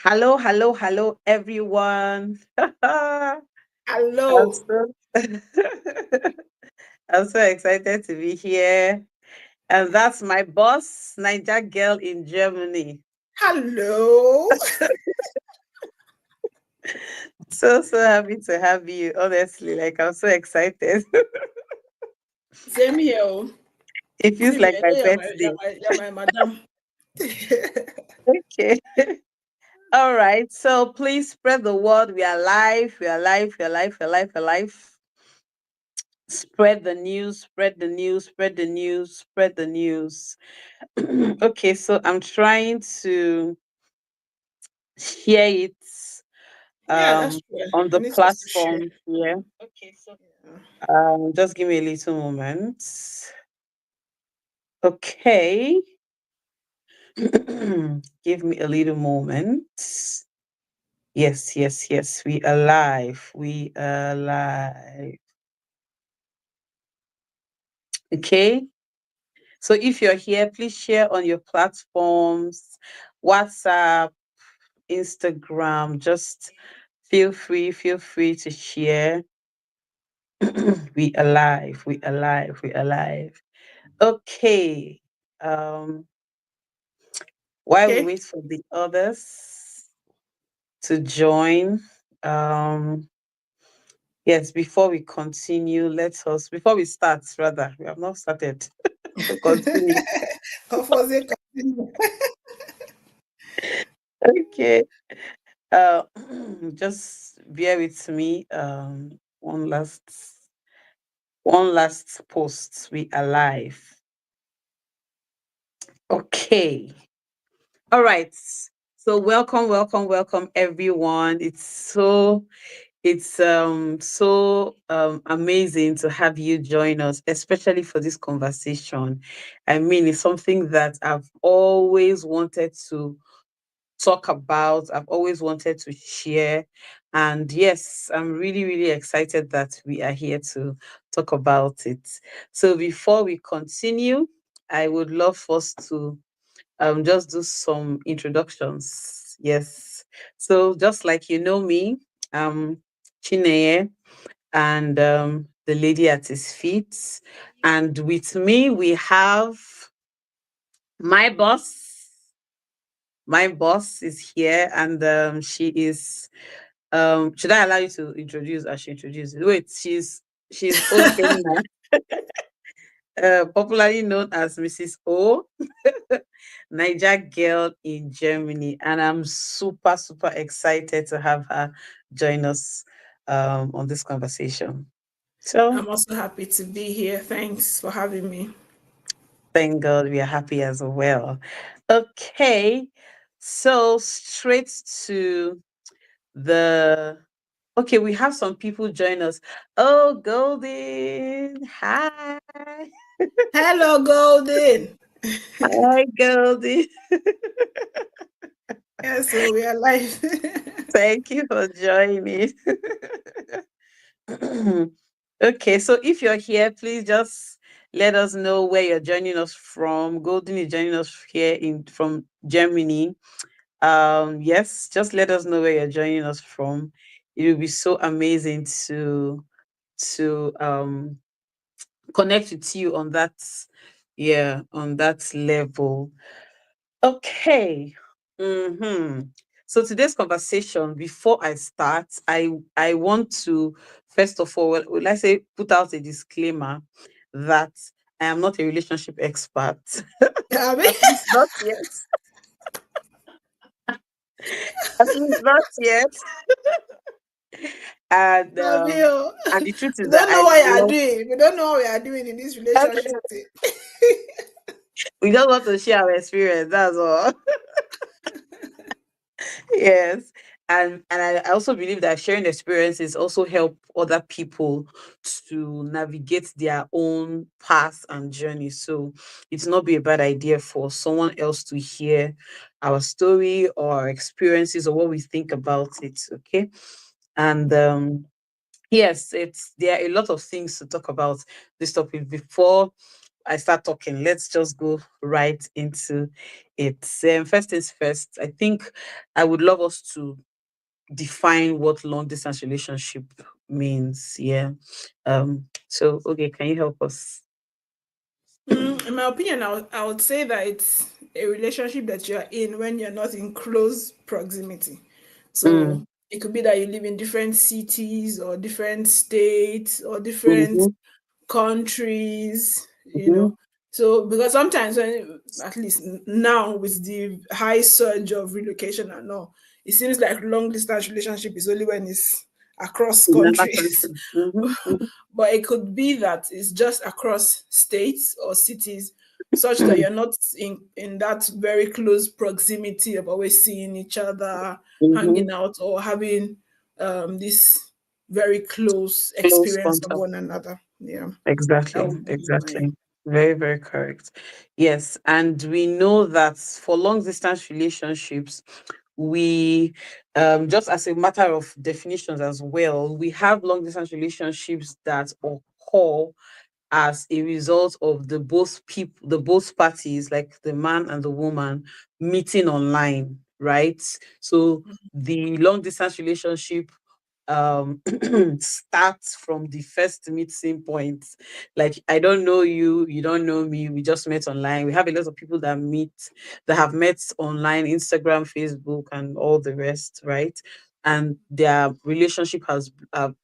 Hello, hello, hello, everyone. I'm Hello. so, I'm so excited to be here. And that's my boss, Niger girl in Germany. Hello. So happy to have you. Honestly, like I'm so excited. Same here. Oh. It feels Same here. like I my know birthday. you're my madam. Okay. All right. So please spread the word. We are live. We are live. We are live. We are live. We are live. Spread the news. Spread the news. Spread the news. Spread the news. Okay, so I'm trying to share it Yeah, that's true. on I the need to also share. platform here. Yeah. Just give me a little moment. Okay. Give me a little moment. Yes, yes, yes. We are live. We are live. Okay. So if you're here, please share on your platforms, WhatsApp, Instagram. Just feel free to share. We alive, we alive, we alive. Okay. Um, while we Okay. wait for the others to join, um, yes, before we continue, let us before we start, rather, we have not started. So continue. Of course, they continue. Okay. Uh just bear with me. One last post. We alive. Okay. All right. So welcome, welcome, welcome everyone. It's so amazing to have you join us, especially for this conversation. I mean, it's something that I've always wanted to talk about. I've always wanted to share. And yes, I'm really, really excited that we are here to talk about it. So before we continue, I would love us to just do some introductions. Yes. So just like you know me, Chineye and the lady at his feet. And with me we have my boss. My boss is here and she is should I allow you to introduce as she introduces? Wait, she's Ojemna, popularly known as Mrs. O. Niger girl in Germany, and I'm super, super excited to have her join us on this conversation. So, I'm also happy to be here. Thanks for having me. thank God we are happy as well. Okay, so straight to the. Okay, we have some people join us. Oh, Golden. Hi. Hello, Golden. Hi, Golden. Yes, so we are live. Thank you for joining. Okay, so if you're here, please just let us know where you're joining us from. Golden is joining us here in from Germany. Yes, just let us know where you're joining us from. It will be so amazing to connect with you on that, yeah, on that level. Okay. Mm-hmm. So today's conversation, before I start, I want to first of all, well, will I say put out a disclaimer that I am not a relationship expert. I mean, At least not yet. At least not yet. And I mean, and the truth is we that don't I know what you are love doing. We don't know what we are doing in this relationship thing. we just want to share our experience. That's all. Yes. And I also believe that sharing experiences also help other people to navigate their own path and journey. So it's not be a bad idea for someone else to hear our story or our experiences or what we think about it. Okay. And yes, it's there are a lot of things to talk about this topic before. I start talking, let's just go right into it. First things first, I think I would love us to define what long distance relationship means. Yeah. So okay, can you help us? In my opinion, I would say that it's a relationship that you're in when you're not in close proximity. Mm, So it could be that you live in different cities or different states or different mm-hmm, countries, mm-hmm, So because sometimes when at least now with the high surge of relocation and all, it seems like long distance relationship is only when it's across in another countries. country. Mm-hmm, But it could be that it's just across states or cities such that you're not in that very close proximity of always seeing each other, mm-hmm. hanging out, or having this very close Close experience of contact. one another. Yeah, that Exactly, would be my. exactly. Very, very correct. Yes, and we know that for long distance relationships, we just as a matter of definitions as well, we have long distance relationships that occur as a result of the both parties, like the man and the woman, meeting online, right? So the long distance relationship starts from the first meeting point. Like, I don't know you, you don't know me, we just met online. We have a lot of people that have met online, Instagram, Facebook, and all the rest, right? And their relationship has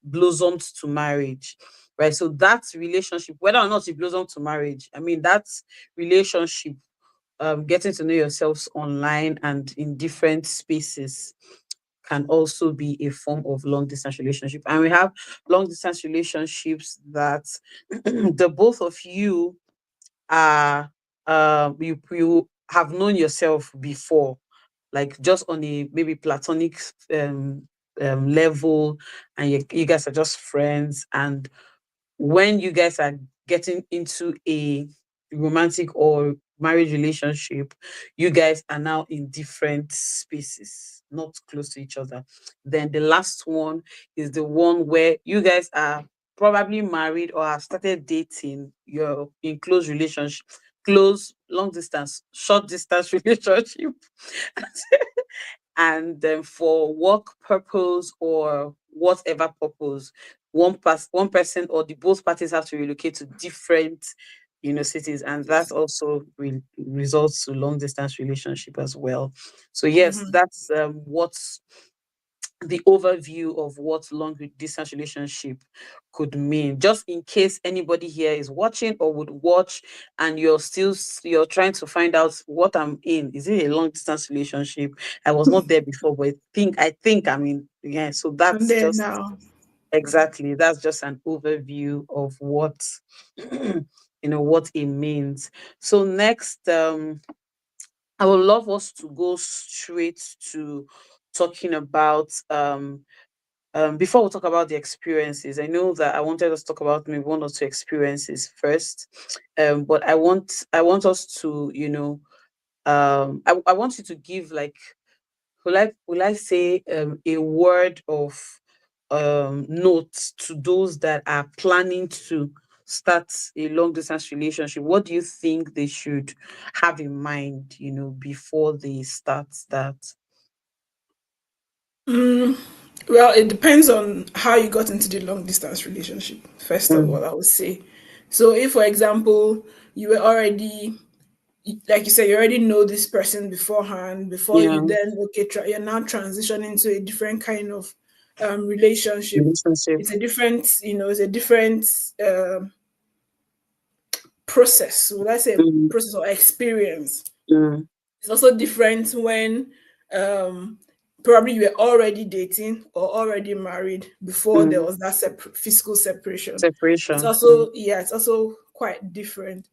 blossomed to marriage, right? So that relationship, whether or not it blossomed to marriage, I mean, that relationship, getting to know yourselves online and in different spaces, can also be a form of long distance relationship. And we have long distance relationships that the both of you are, you have known yourself before, like just on a maybe platonic level, and you guys are just friends. And when you guys are getting into a romantic or marriage relationship, you guys are now in different spaces, not close to each other. Then the last one is the one where you guys are probably married or have started dating, you're in close relationship, close, long distance, short distance relationship. And then for work purpose or whatever purpose, one person or the both parties have to relocate to different, cities, and that also results to long distance relationship as well. So yes, Mhm. that's what's the overview of what long distance relationship could mean, just in case anybody here is watching or would watch, and you're trying to find out what I'm in. Is it a long distance relationship? I was not there before, but I think I'm in. Yeah, so And that's then just now, exactly, that's just an overview of what what it means. So next, I would love us to go straight to talking about before we talk about the experiences. I know that I wanted us to talk about maybe one or two experiences first, but I want us to, I want you to give, like, will I say, a word of note to those that are planning to start a long distance relationship. What do you think they should have in mind, before they start that? mm, well, it depends on how you got into the long distance relationship. First of Mm, all, I would say. So, if for example you were already, like you said, you already know this person beforehand, before yeah, you then you're now transitioning to a different kind of relationship. relationship. It's a different process. So let's say Mm, process or experience. mm, It's also different when um, probably you were already dating or already married before there mm. was that physical separation. It's Separation. Mm, also, yeah, it's also quite different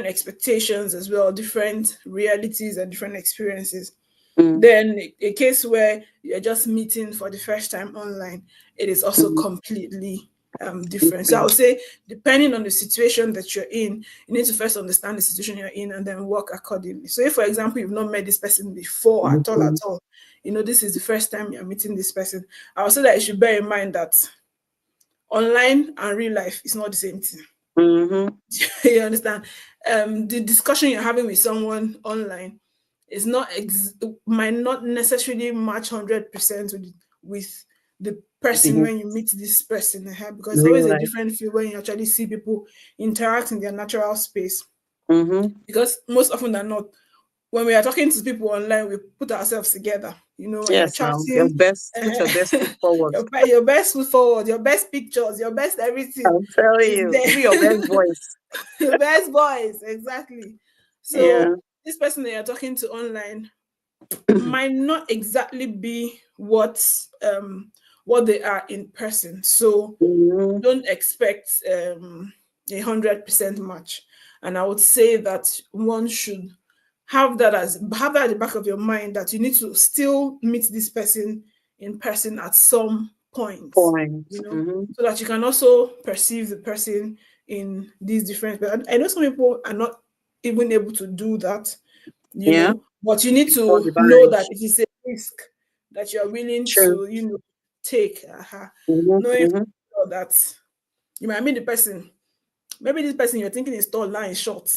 expectations as well, different realities and different experiences. mm, Then a case where you're just meeting for the first time online, it is also mm. completely different. So I Different. would say, depending on the situation that you're in, you need to first understand the situation you're in and then work accordingly. So if, for example, you've not met this person before at Mhm. all, this is the first time you're meeting this person, I would say that you should bear in mind that online and real life is not the same thing. Mm-hmm. You understand? The discussion you're having with someone online is not might not necessarily match 100% with the person The when you meet this person, because it's real always a life. different feel when you actually see people interact in their natural space. Mm-hmm. Because most often than not, when we are talking to people online, we put ourselves together. You know, when you're Yes, now your chatting, best, put your best foot forward. your best foot forward, your best pictures, your best everything I'm telling is you, even your there. best voice. The best boys, exactly. Yeah. So this person that you're talking to online might not exactly be what they are in person. So Mm-hmm. don't expect 100% match. And I would say that one should have that at the back of your mind, that you need to still meet this person in person at some point, Point. Mm-hmm. so that you can also perceive the person in these different. But I know some people are not even able to do that, Yeah. but you need For to the know that marriage. it is a risk that you're willing True. to, take. Knowing Mm-hmm. that you might meet the person. Maybe this person you're thinking is tall, now is short.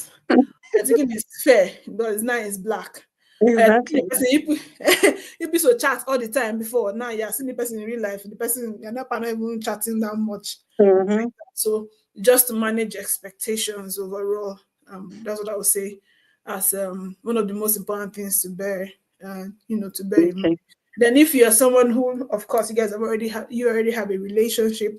You're thinking is fair, but it's now is black. You're thinking the Exactly. person you be so chat all the time before. Now you're seeing the person in real life. The person you're not even chatting that much. Mm-hmm. Like that. So just to manage expectations overall, that's what I would say as one of the most important things to bear, to bear in mind. Okay. Then if you're someone who, of course, you already have a relationship,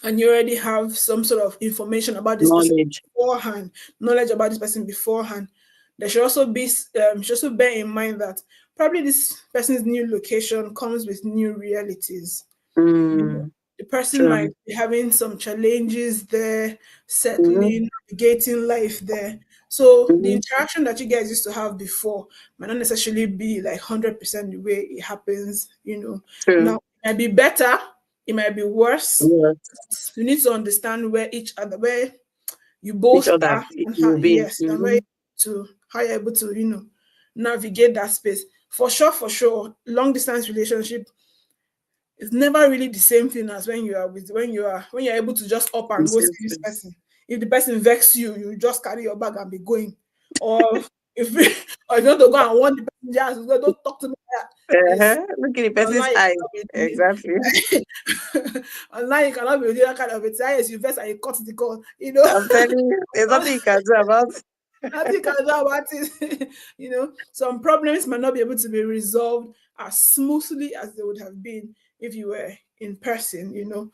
and you already have some sort of information about this person Knowledge. beforehand, knowledge about this person beforehand, there should also be should also bear in mind that probably this person's new location comes with new realities. You know, Mm. the person might True. be having some challenges there, Mm-hmm. settling, navigating life there. So the Mm-hmm. interaction that you guys used to have before might not necessarily be like 100% the way it happens. Now True. it might be better, it might be worse. Yes. You need to understand where you Each both other are, and how, will be. yes, and Mm-hmm. how you're able to navigate that space. For sure, long distance relationship is never really the same thing as when you're able to just up The and go see same this space. person. If the person vex you, you just carry your bag and be going. Or if or if you want to go and warn the person, just don't talk to me like that. It's Uh-huh. Look at the person's online you eyes. cannot be Exactly. doing. Online you cannot be doing that kind of it. Yes, you vex and you cut the call. I'm telling you, there's nothing you can do about it. Nothing you can do about it. Some problems might not be able to be resolved as smoothly as they would have been if you were in person. Because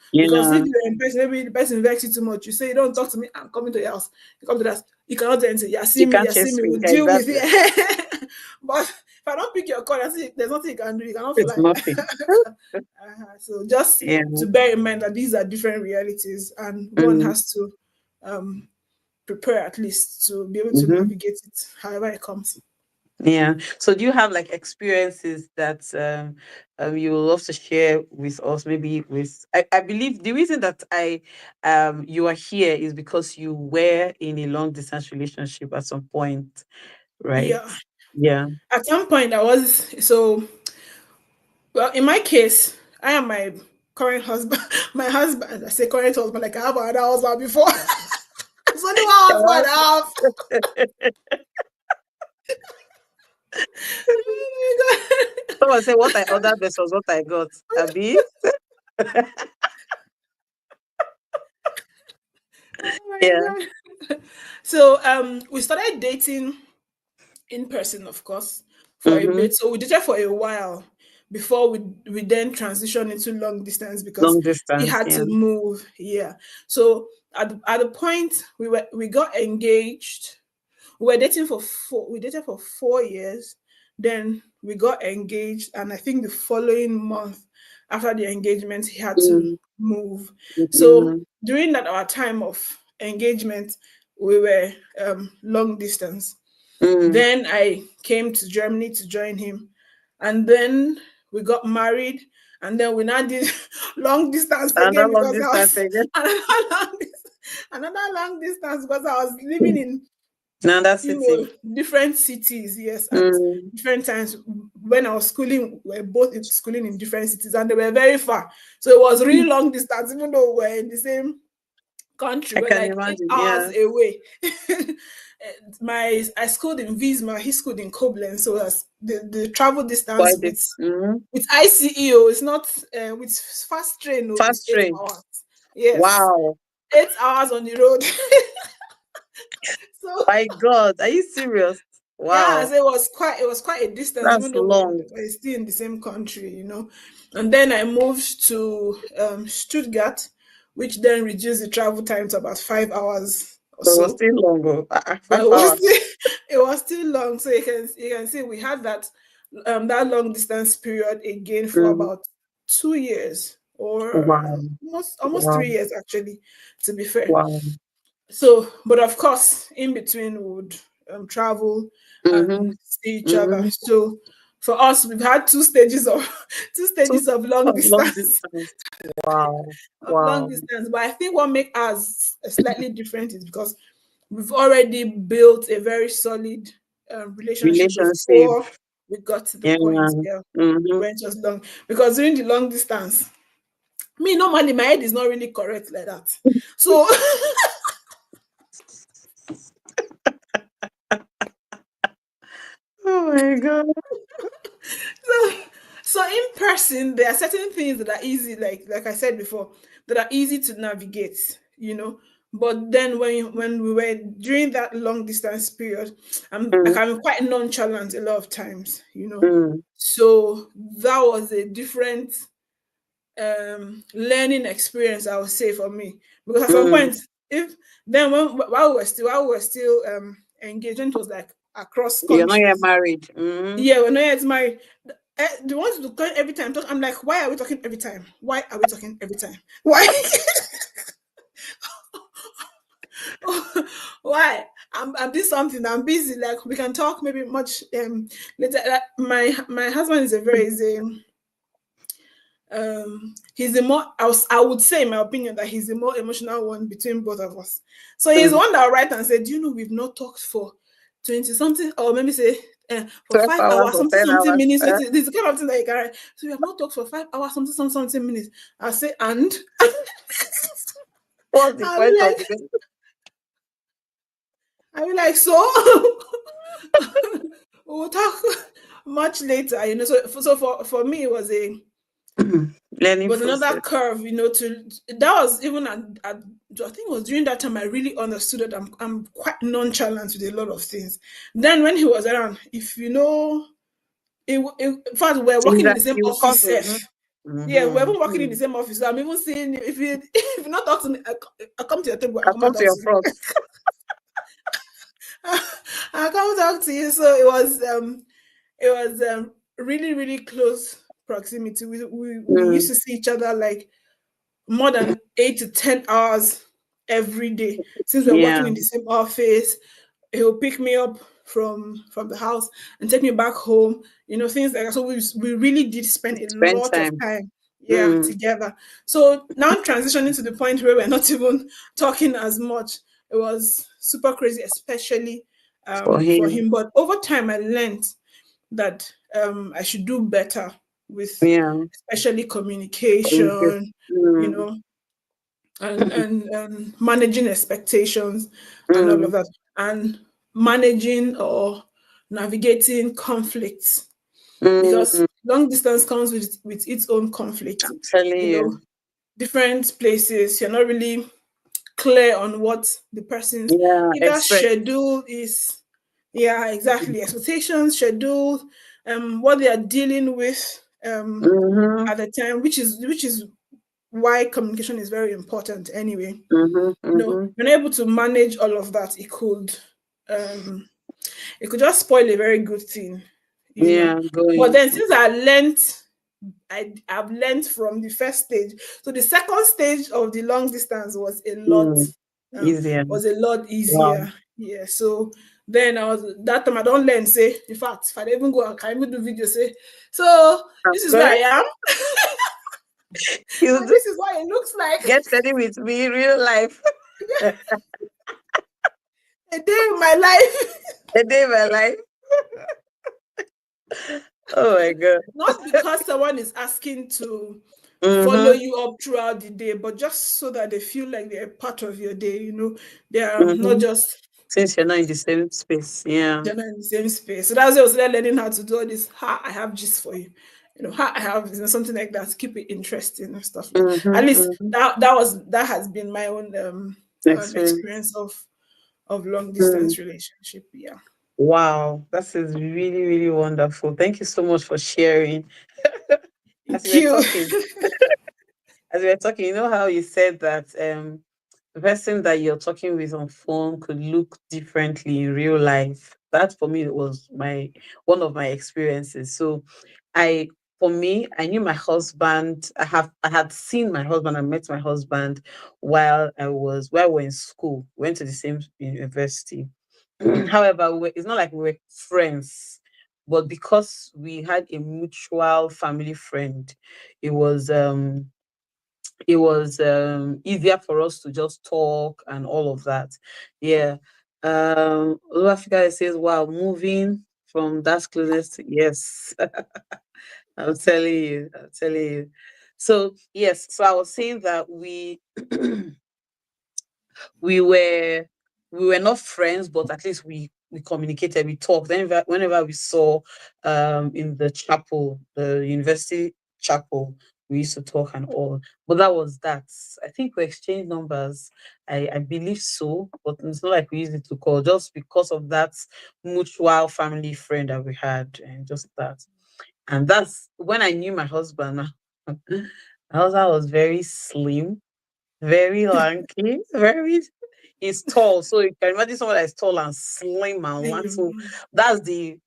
if Yeah. you were in person, maybe the person vexes you too much. You say, you don't talk to me, I'm coming to your house. You come to that, you cannot do anything. You You can't see chase me, me. we'll deal with Exactly. it. But if I don't pick your call, there's nothing you can do. You cannot It's fly. nothing. So just Yeah. to bear in mind that these are different realities, and one Mm. has to um prepare at least to be able to Mm-hmm. navigate it however it comes. Yeah. So do you have like experiences that you will love to share with us? Maybe with I believe the reason that I you are here is because you were in a long distance relationship at some point, right? Yeah. Yeah. At some point, I was so well. In my case, I am my current husband. My husband, I say current husband, like I have another husband before. It's only one husband I have. Oh Someone say what I ordered versus what I got. Abi? Yeah. my god. So we started dating in person, of course, for a Mm-hmm. bit. So we dated for a while before we then transitioned into long distance because Long he distance. had Yeah. to move. Yeah. So at the point we got engaged. We dated for 4 years. Then we got engaged, and I think the following month after the engagement, he had to Mm. move. So Mm. during that our time of engagement, we were long distance. Mm. Then I came to Germany to join him. And then we got married. And then we now did long distance Another again long because I distance was again. another long distance because I was living in Another city. different cities, yes, at Mm. different times. When I was schooling, we were both schooling in different cities and they were very far. So it was really long distance, even though we were in the same country. I We're can like eight imagine. hours Yeah. away. I schooled in Visma, he schooled in Koblenz, so that's the travel distance Quite it. with ICEO. It's not with fast train. No, it's Fast eight train. hours. Yes, Wow. 8 hours on the road. So My God. Are you serious? yeah, Wow. so it was quite a distance, That's even though long. we're still in the same country, And then I moved to Stuttgart, which then reduced the travel time to about 5 hours or But it was so. still long. But 5 hours. it was still long. So you can see we had that long distance period again for Mm. about 2 years, or Wow. almost Wow. 3 years actually, to be fair. Wow. So, but of course, in between we would travel and Mm-hmm. see each other. Mm-hmm. So for us, we've had two stages of two So stages of long long distance distance. Wow. of long Wow. distance. But I think what makes us slightly different is because we've already built a very solid relationship Relationship. before we got to the Yeah. point, yeah, Mm-hmm. when it was long. Because during the long distance, me normally my head is not really correct like that. So Oh my God. so, so in person, there are certain things that are easy, like I said before, that are easy to navigate. But then when we were during that long distance period, I Mm, can be quite nonchalant a lot of times. mm, So that was a different learning experience, I would say, for me. Because at some mm. point, if then while we were still engaged, it was like across You're not yet countries. married. Mm. Yeah, we're not yet married. The ones to call every time. I'm like, why are we talking every time? Why are we talking every time? Why? Why? I'm doing something. I'm busy. Like we can talk maybe much later. Like, my husband he's a more I would say in my opinion that he's the more emotional one between both of us. So he's the Mm. one that will write and say, do you know we've not talked for 20 something, or maybe say for 12 5 hours hours, or something 10 something hours. minutes. This is the kind of thing that you can write. So we have not talked for 5 hours, something something something minutes. I say, and What's the I'll be point of like, it? so we'll talk much later. So for me, it Learning was another process. curve. That was even I think it was during that time I really understood that I'm quite nonchalant with a lot of things. Then when he was around, if you know, in fact, we're So working in that the same you will come. office. Mm-hmm. Yeah, we're Mm-hmm. even working in the Mm. same office. So I'm even seeing you. If you if you not talk to me, I come to your table. I I'll come come and to talk your to you. front. I come talk to you. So it was really really close proximity. We used Mm. to see each other like more than 8 to 10 hours every day since we're Yeah. working in the same office. He'll pick me up from the house and take me back home, things like that. So we really did spend a Spend lot of time. time, yeah, Mm. together. So now transitioning to the point where we're not even talking as much. It was super crazy, especially For for him. him. But over time I learned that I should do better with Yeah. especially Communicate. communication, you Mm. know, and managing expectations and all of Mm. that, and managing or navigating conflicts, because Mm. long distance comes with its own conflict. I'm telling You know, you. different places, you're not really clear on what the person's Yeah. either Expect. schedule is. Yeah, exactly. Expectations, schedule, what they are dealing with Mm-hmm. at the time, which is why communication is very important anyway. Mm-hmm. Mm-hmm. When able to manage all of that, it could just spoil a very good thing. Yeah. But Going. then since I've learned from the first stage. So the second stage of the long distance Mm. Easier. was a lot Wow. easier. Yeah. So then that time I don't learn, say, in fact, if I don't even go, I can even do video, say, so I'm this is where going. I am, You and do this is what it looks like. get steady with me in real life. A day in my life. A day of my life. Oh my God. Not because someone is asking to follow Mm-hmm. you up throughout the day, but just so that they feel like they're part of your day, they are not Mm-hmm. just Since you're not in the same space. Yeah. they're not in the same space. So that's why I was learning how to do all this. Ha, I have gist for you. Ha, I have something like that. Keep it interesting and stuff like. At Mm-hmm. least Mm-hmm. that has been my own Experience. experience of long Mm. distance relationship. Yeah. Wow. That is really, really wonderful. Thank you so much for sharing. As you Thank were you. talking, you know how you said that the person that you're talking with on phone could look differently in real life. That for me was my one of my experiences. So I for me, I knew my husband. I had seen my husband. I met my husband while we were in school. We went to the same university. However, it's not like we were friends, but because we had a mutual family friend, it was um easier for us to just talk and all of that. Yeah. Africa says, wow, moving from that closeness to yes. I'm telling you. So yes, so I was saying that we were we were not friends, but at least we communicated, we talked. Whenever we saw in the chapel, the university chapel, we used to talk and all. But that was that. I think we exchanged numbers. I believe so, but it's not like we used it to call just because of that mutual family friend that we had, and just that. And that's when I knew my husband. My husband was very slim, very lanky, very he's tall. So you can imagine someone that is tall and slim and lank. So that's the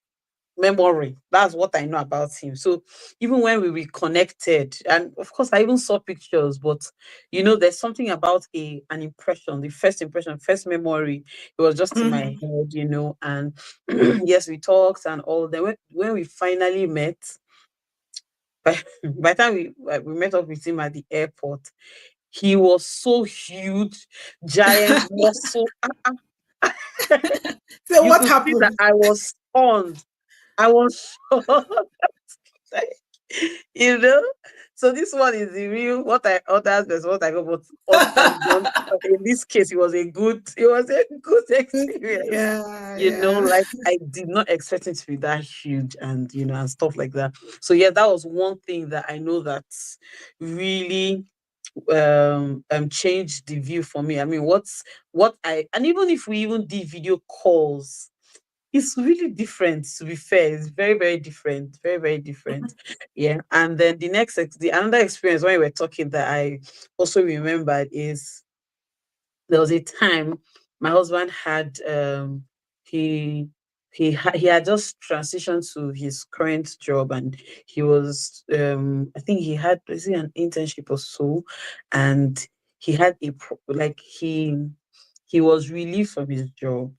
memory. That's what I know about him. So even when we reconnected, and of course I even saw pictures, but there's something about a an impression, the first impression, first memory. It was just in my Mhm. head. And yes, we talked and all. Then when we finally met, by, by the time we met up with him at the airport, he was so huge, giant muscle. So You what could see that happened? I was stunned. I was shocked. Like, you know. So this one is the real what I others is what I got. But in this case, it was a good experience. Yeah, yeah. Like I did not expect it to be that huge, and and stuff like that. So yeah, that was one thing that I know that really changed the view for me. I mean, what I and even if we even did video calls, it's really different, to be fair. It's very, very different. Very, very different. Yeah. And then the another experience when we were talking that I also remembered is there was a time my husband had he he had just transitioned to his current job, and he was I think he had, is it an internship or so, and he had like he was relieved from his job.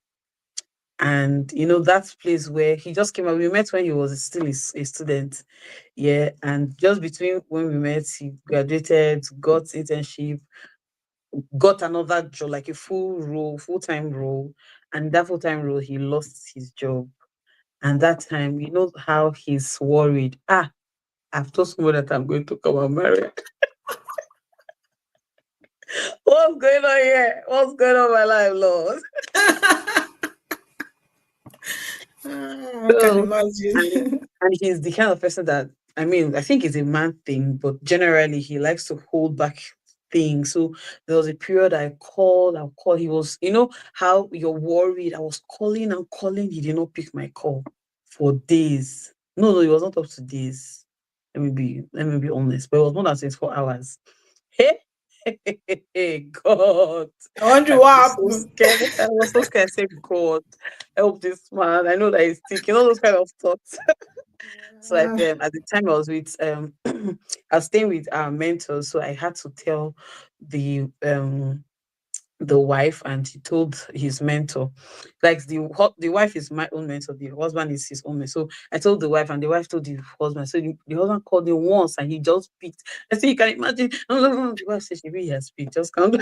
And that place where he just came out, we met when he was still a student. Yeah. And just between when we met, he graduated, got internship, got another job, like a full-time role. And that full-time role, he lost his job. And that time, you know how he's worried. I've told someone that I'm going to come and marry. What's going on here? What's going on in my life, Lord? I can So, and imagine. and he's the kind of person that, I mean, I think it's a man thing, but generally he likes to hold back things. So there was a period I'll call. He was, how you're worried. I was calling and calling. He did not pick my call for days. No, no, it was not up to days. Let me be honest, but it was more than 24 hours. Hey, hey, God. I wonder I what was so happened. scared. I was so scared. I said, God, help this man. I know that he's sick. Those kind of thoughts. So at the time I was with I was staying with our mentor, so I had to tell the wife, and he told his mentor. Like the wife is my own mentor, the husband is his own mentor. So I told the wife, and the wife told the husband. So the husband called me once, and he just picked. I said, you can imagine. No, no, no. The wife said she really has picked. Just count.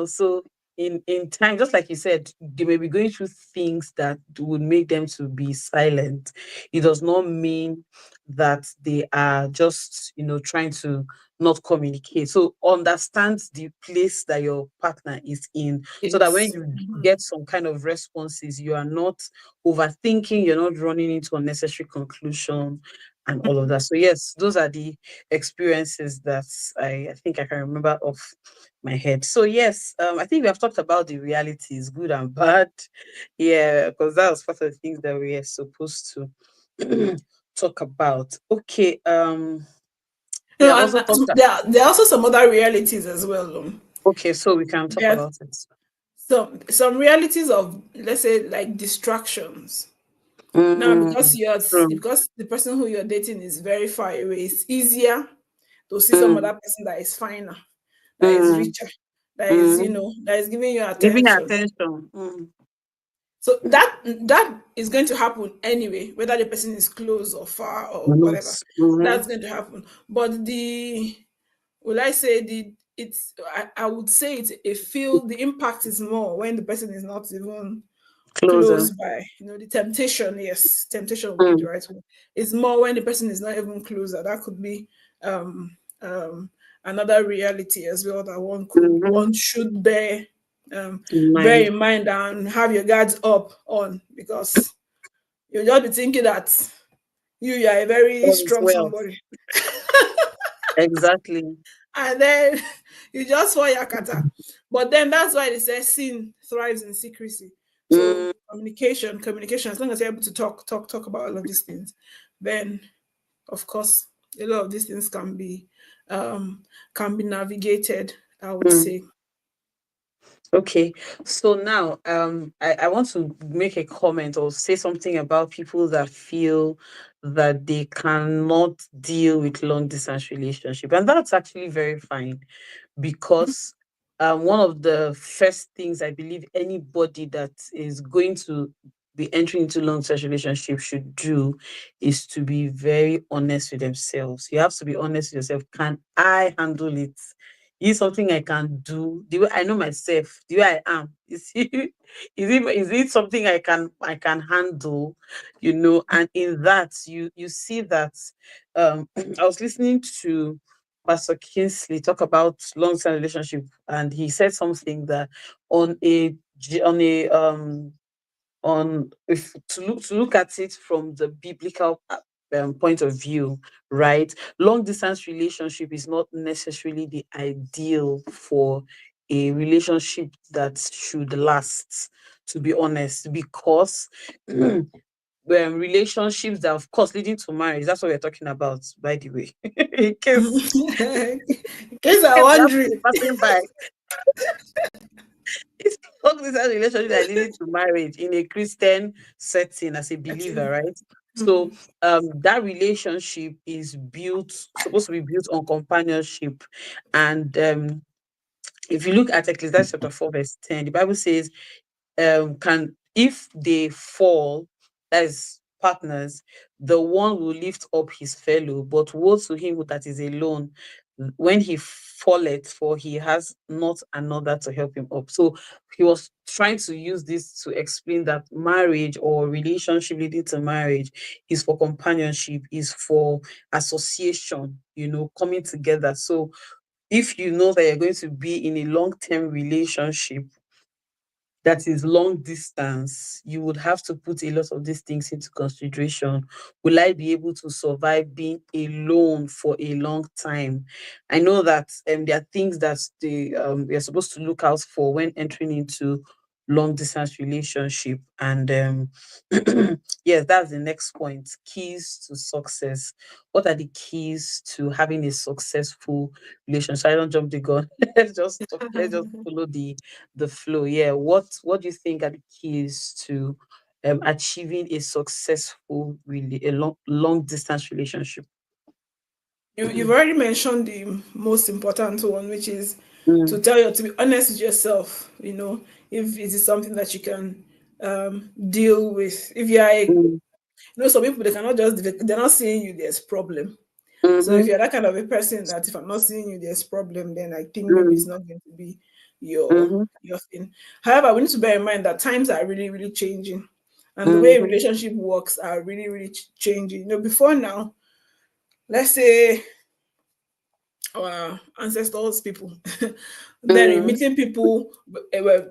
So in time, just like you said, they may be going through things that would make them to be silent. It does not mean that they are just, trying to not communicate. So understand the place that your partner is in, so that when Yes. you get some kind of responses, you are not overthinking, you're not running into unnecessary conclusion and all of that. So yes, those are the experiences that I think I can remember off my head. So yes, I think we have talked about the realities, good and bad. Yeah, because that was part of the things that we are supposed to talk about. Okay, we have And also talked. there are also some other realities as well. Okay, so we can talk There are about it. some realities of, let's say, like distractions. Now, Mm, true. because the person who you're dating is very far away, it's easier to see some Mm, other person that is finer, that is mm, richer, that is, mm. that is giving you Giving attention. attention. Mm, So that is going to happen anyway, whether the person is close or far or not. whatever. Mm-hmm. That's going to happen. But will I say I would say it's a feel the impact is more when the person is not even Closer. close by. The temptation, yes, temptation would be the Mm, right word. It's more when the person is not even closer. That could be um um another reality as well that one mm-hmm. should um In bear mind. in mind and have your guards up on, because you'll just be thinking that you are a very All is strong well. somebody, Exactly. and then you just fall yakata. But then that's why they say sin thrives in secrecy. So Mm, communication, as long as you're able to talk about all of these things, then of course a lot of these things um can be navigated, I would mm. say. Okay, so now I want to make a comment or say something about people that feel that they cannot deal with long distance relationship, and that's actually very fine, because one of the first things I believe anybody that is going to be entering into long term relationship should do is to be very honest with themselves. You have to be honest with yourself. Can I handle it? Is something I can do? The way I know myself, the way I am, is it something I can handle? And in that you see that I was listening to Pastor Kingsley talk about long-term relationship, and he said something that on a ge- on if to look at it from the biblical point of view, right? Long distance relationship is not necessarily the ideal for a relationship that should last. To be honest, because relationships that, of course, leading to marriage. That's what we're talking about, by the way. in case In case I'm case you have to be wondering. passing by. It's long distance relationship that leading to marriage in a Christian setting as a believer, right? So that relationship is supposed to be built on companionship. And if you look at Ecclesiastes chapter 4, verse 10, the Bible says, can if they fall, as partners, the one will lift up his fellow, but woe to him that is alone when he falleth, for he has not another to help him up. So he was trying to use this to explain that marriage or relationship leading to marriage is for companionship, is for association, coming together. So if you know that you're going to be in a long-term relationship that is long distance, you would have to put a lot of these things into consideration. Will I be able to survive being alone for a long time? I know that there are things that we are supposed to look out for when entering into long distance relationship, and yes, that's the next point. Keys to success. What are the keys to having a successful relationship? I don't jump the gun. Let's just follow the flow. Yeah. What do you think are the keys to achieving a successful, really a long distance relationship? You've already mentioned the most important one, which is Mm, to be honest with yourself. If it is something that you can deal with. If you are mm, some people, they cannot they're not seeing you, there's problem. So if mm-hmm, you're that kind of a person that if I'm not seeing you, there's problem, then I think maybe it's mm, not going to be. your thing. However, we need to bear in mind that times are really, really changing, and the way Mm-hmm. relationship works are really, really changing. Before now, let's say our ancestors people, then Mm-hmm. meeting people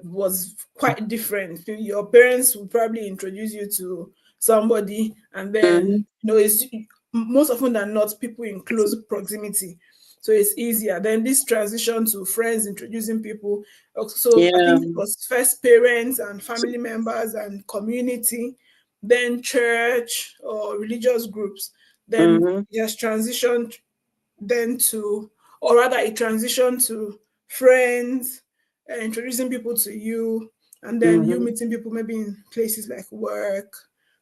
was quite different. Your parents would probably introduce you to somebody, and then Mm-hmm. it's most often than not people in close proximity, so it's easier. Then this transition to friends introducing people, so I Yeah. think it was first parents and family members and community, then church or religious groups, then Mm-hmm. it has transitioned then to, or rather, a transition to friends, introducing people to you, and then you Mm-hmm. meeting people maybe in places like work,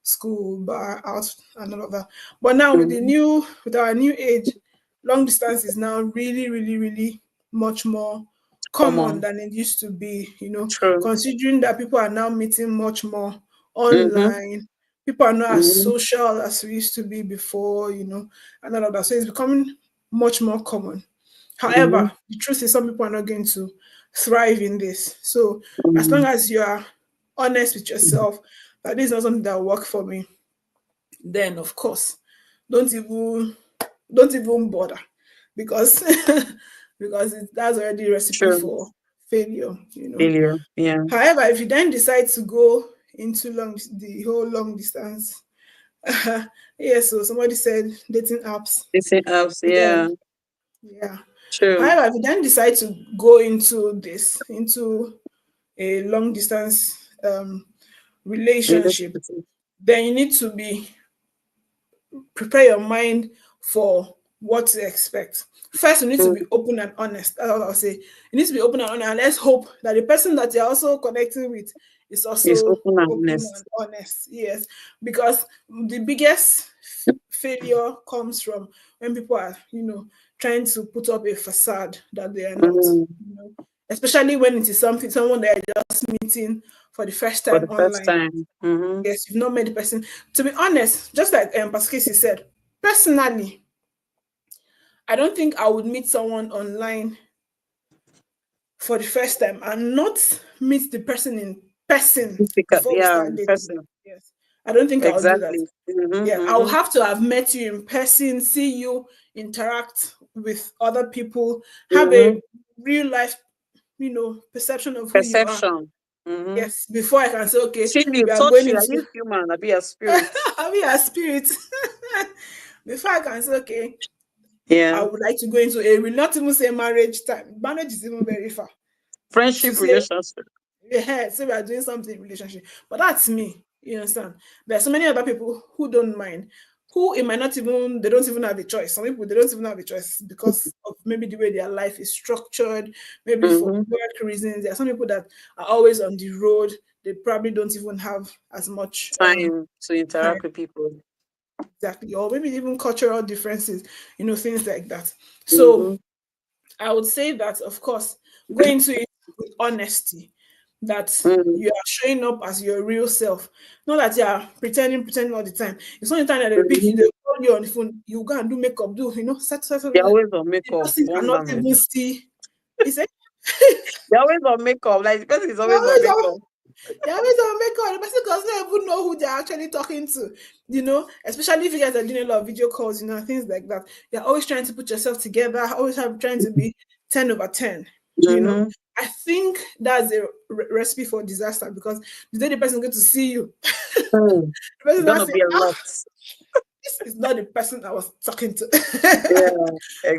school, bar, out, and all of that. But now Mm-hmm. with our new age, long distance is now really, really, really much more common Common. than it used to be. True. Considering that people are now meeting much more Mm-hmm. online, people are not as Mm-hmm. social as we used to be before, and all of that. So it's becoming much more common. Mm-hmm. However, the truth is some people are not going to thrive in this. So as long Mm-hmm. as you are honest with yourself that this is not something that will work for me, then of course don't even don't even bother, because because that's already a recipe True. for failure. Failure. Yeah. However, if you then decide to go into the whole long distance, yeah, so somebody said dating apps Dating apps. Yeah. again. Yeah. True. However, if you then decide to go into a long distance relationship, Relationship. then you need to prepare your mind for what to expect. First, you need to be Mm. open and honest. That's what I'll say. You need to be open and honest. And let's hope that the person that you're also connecting with is It's also open and open and honest. honest. Yes. Because the biggest failure comes from when people are, trying to put up a facade that they are not. Mm. You know, Especially when it is someone they are just meeting for the first For time the first online. time. Mm-hmm. Yes, you've not met the person. To be honest, just like Pastor Casey said, personally, I don't think I would meet someone online for the first time and not meet the person in person before we Yeah, start in dating. person. Yes, I don't think I'll do that. Exactly. Mm-hmm. Yeah, I'll Mm-hmm. have to have met you in person, see you interact with other people, have Mm-hmm. a real life, perception of who you are. Perception. Mm-hmm. Yes, before I can say, okay, See you, we are touch going you. Are into you human? I be a spirit. have your spirit. Before I can say, okay, I Yeah. would like to go into a not even say marriage time. Marriage is even very far to Friendship say, relationship. yeah, say we are doing something in relationship. But that's me. You understand? There are so many other people who don't mind, who it might not even they don't even have a choice. Some people they don't even have a choice because of maybe the way their life is structured, maybe for Mm-hmm. work reasons. There are some people that are always on the road. They probably don't even have as much Time to time. interact with people. Exactly. Or maybe even cultural differences, things like that. So Mm-hmm. I would say that, of course, go into it with honesty, that Mm-hmm. you are showing up as your real self, not that you are pretending all the time. It's not the time that they pick you, Mm-hmm. they call you on the phone, you go and do makeup, They're always on the makeup. person cannot Wonderment. even see. He said, They're always on makeup. Like the person is you're always on always on, makeup. you're always on makeup. The person does not even know who they're actually talking to, especially if you guys are doing a lot of video calls, things like that. You're always trying to put yourself together, always trying to be 10 over 10, you know. Mm-hmm. I think that's a recipe for disaster, because the day the person going to see you, Mm. the person It's now gonna say, be a lot. this is not the person I was talking to. Yeah,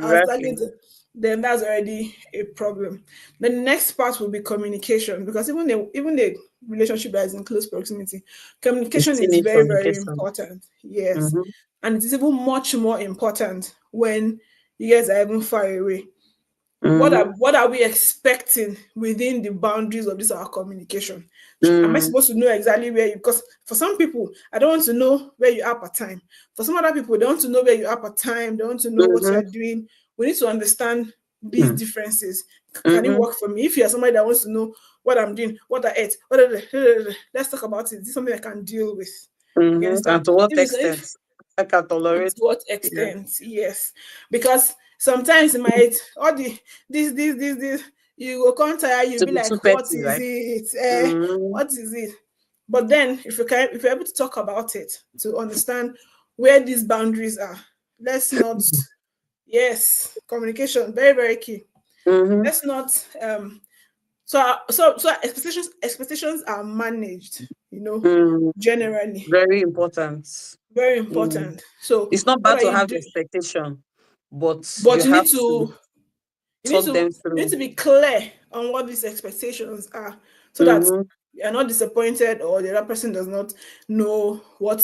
I was talking exactly. to. Then that's already a problem. The next part will be communication, because even the relationship that is in close proximity, You communication still is need very, very communication. important. Yes, Mm-hmm. and it is even much more important when you guys are even far away. Mm-hmm. What are we expecting within the boundaries of this our communication? Am I Mm. supposed to know exactly where you, because for some people I don't want to know where you are per time. For some other people they want to know where you are per time, they want to know what you Mm-hmm. are doing. We need to understand these Mm. differences. Can it Mm-hmm. work for me? If you're somebody that wants to know what I'm doing, what I ate, let's talk about it. This is something I can deal with. You Mm-hmm. understand? And to what If extent? I can and to tolerate. what Yeah. extent? Yes, because sometimes it might all this. You go come tire, you To be be like, too what petty, is right? it? Mm-hmm. What is it? But then if you're able to talk about it to understand where these boundaries are, let's not, yes, communication, very, very key. Mm-hmm. Let's not so expectations are managed, Mm. generally. Very important. Very Mm. important. So It's not what bad are to you have doing? expectation, but But you have to you need talk to them you need through. to be clear on what these expectations are, so that Mm-hmm. you're not disappointed or the other person does not know what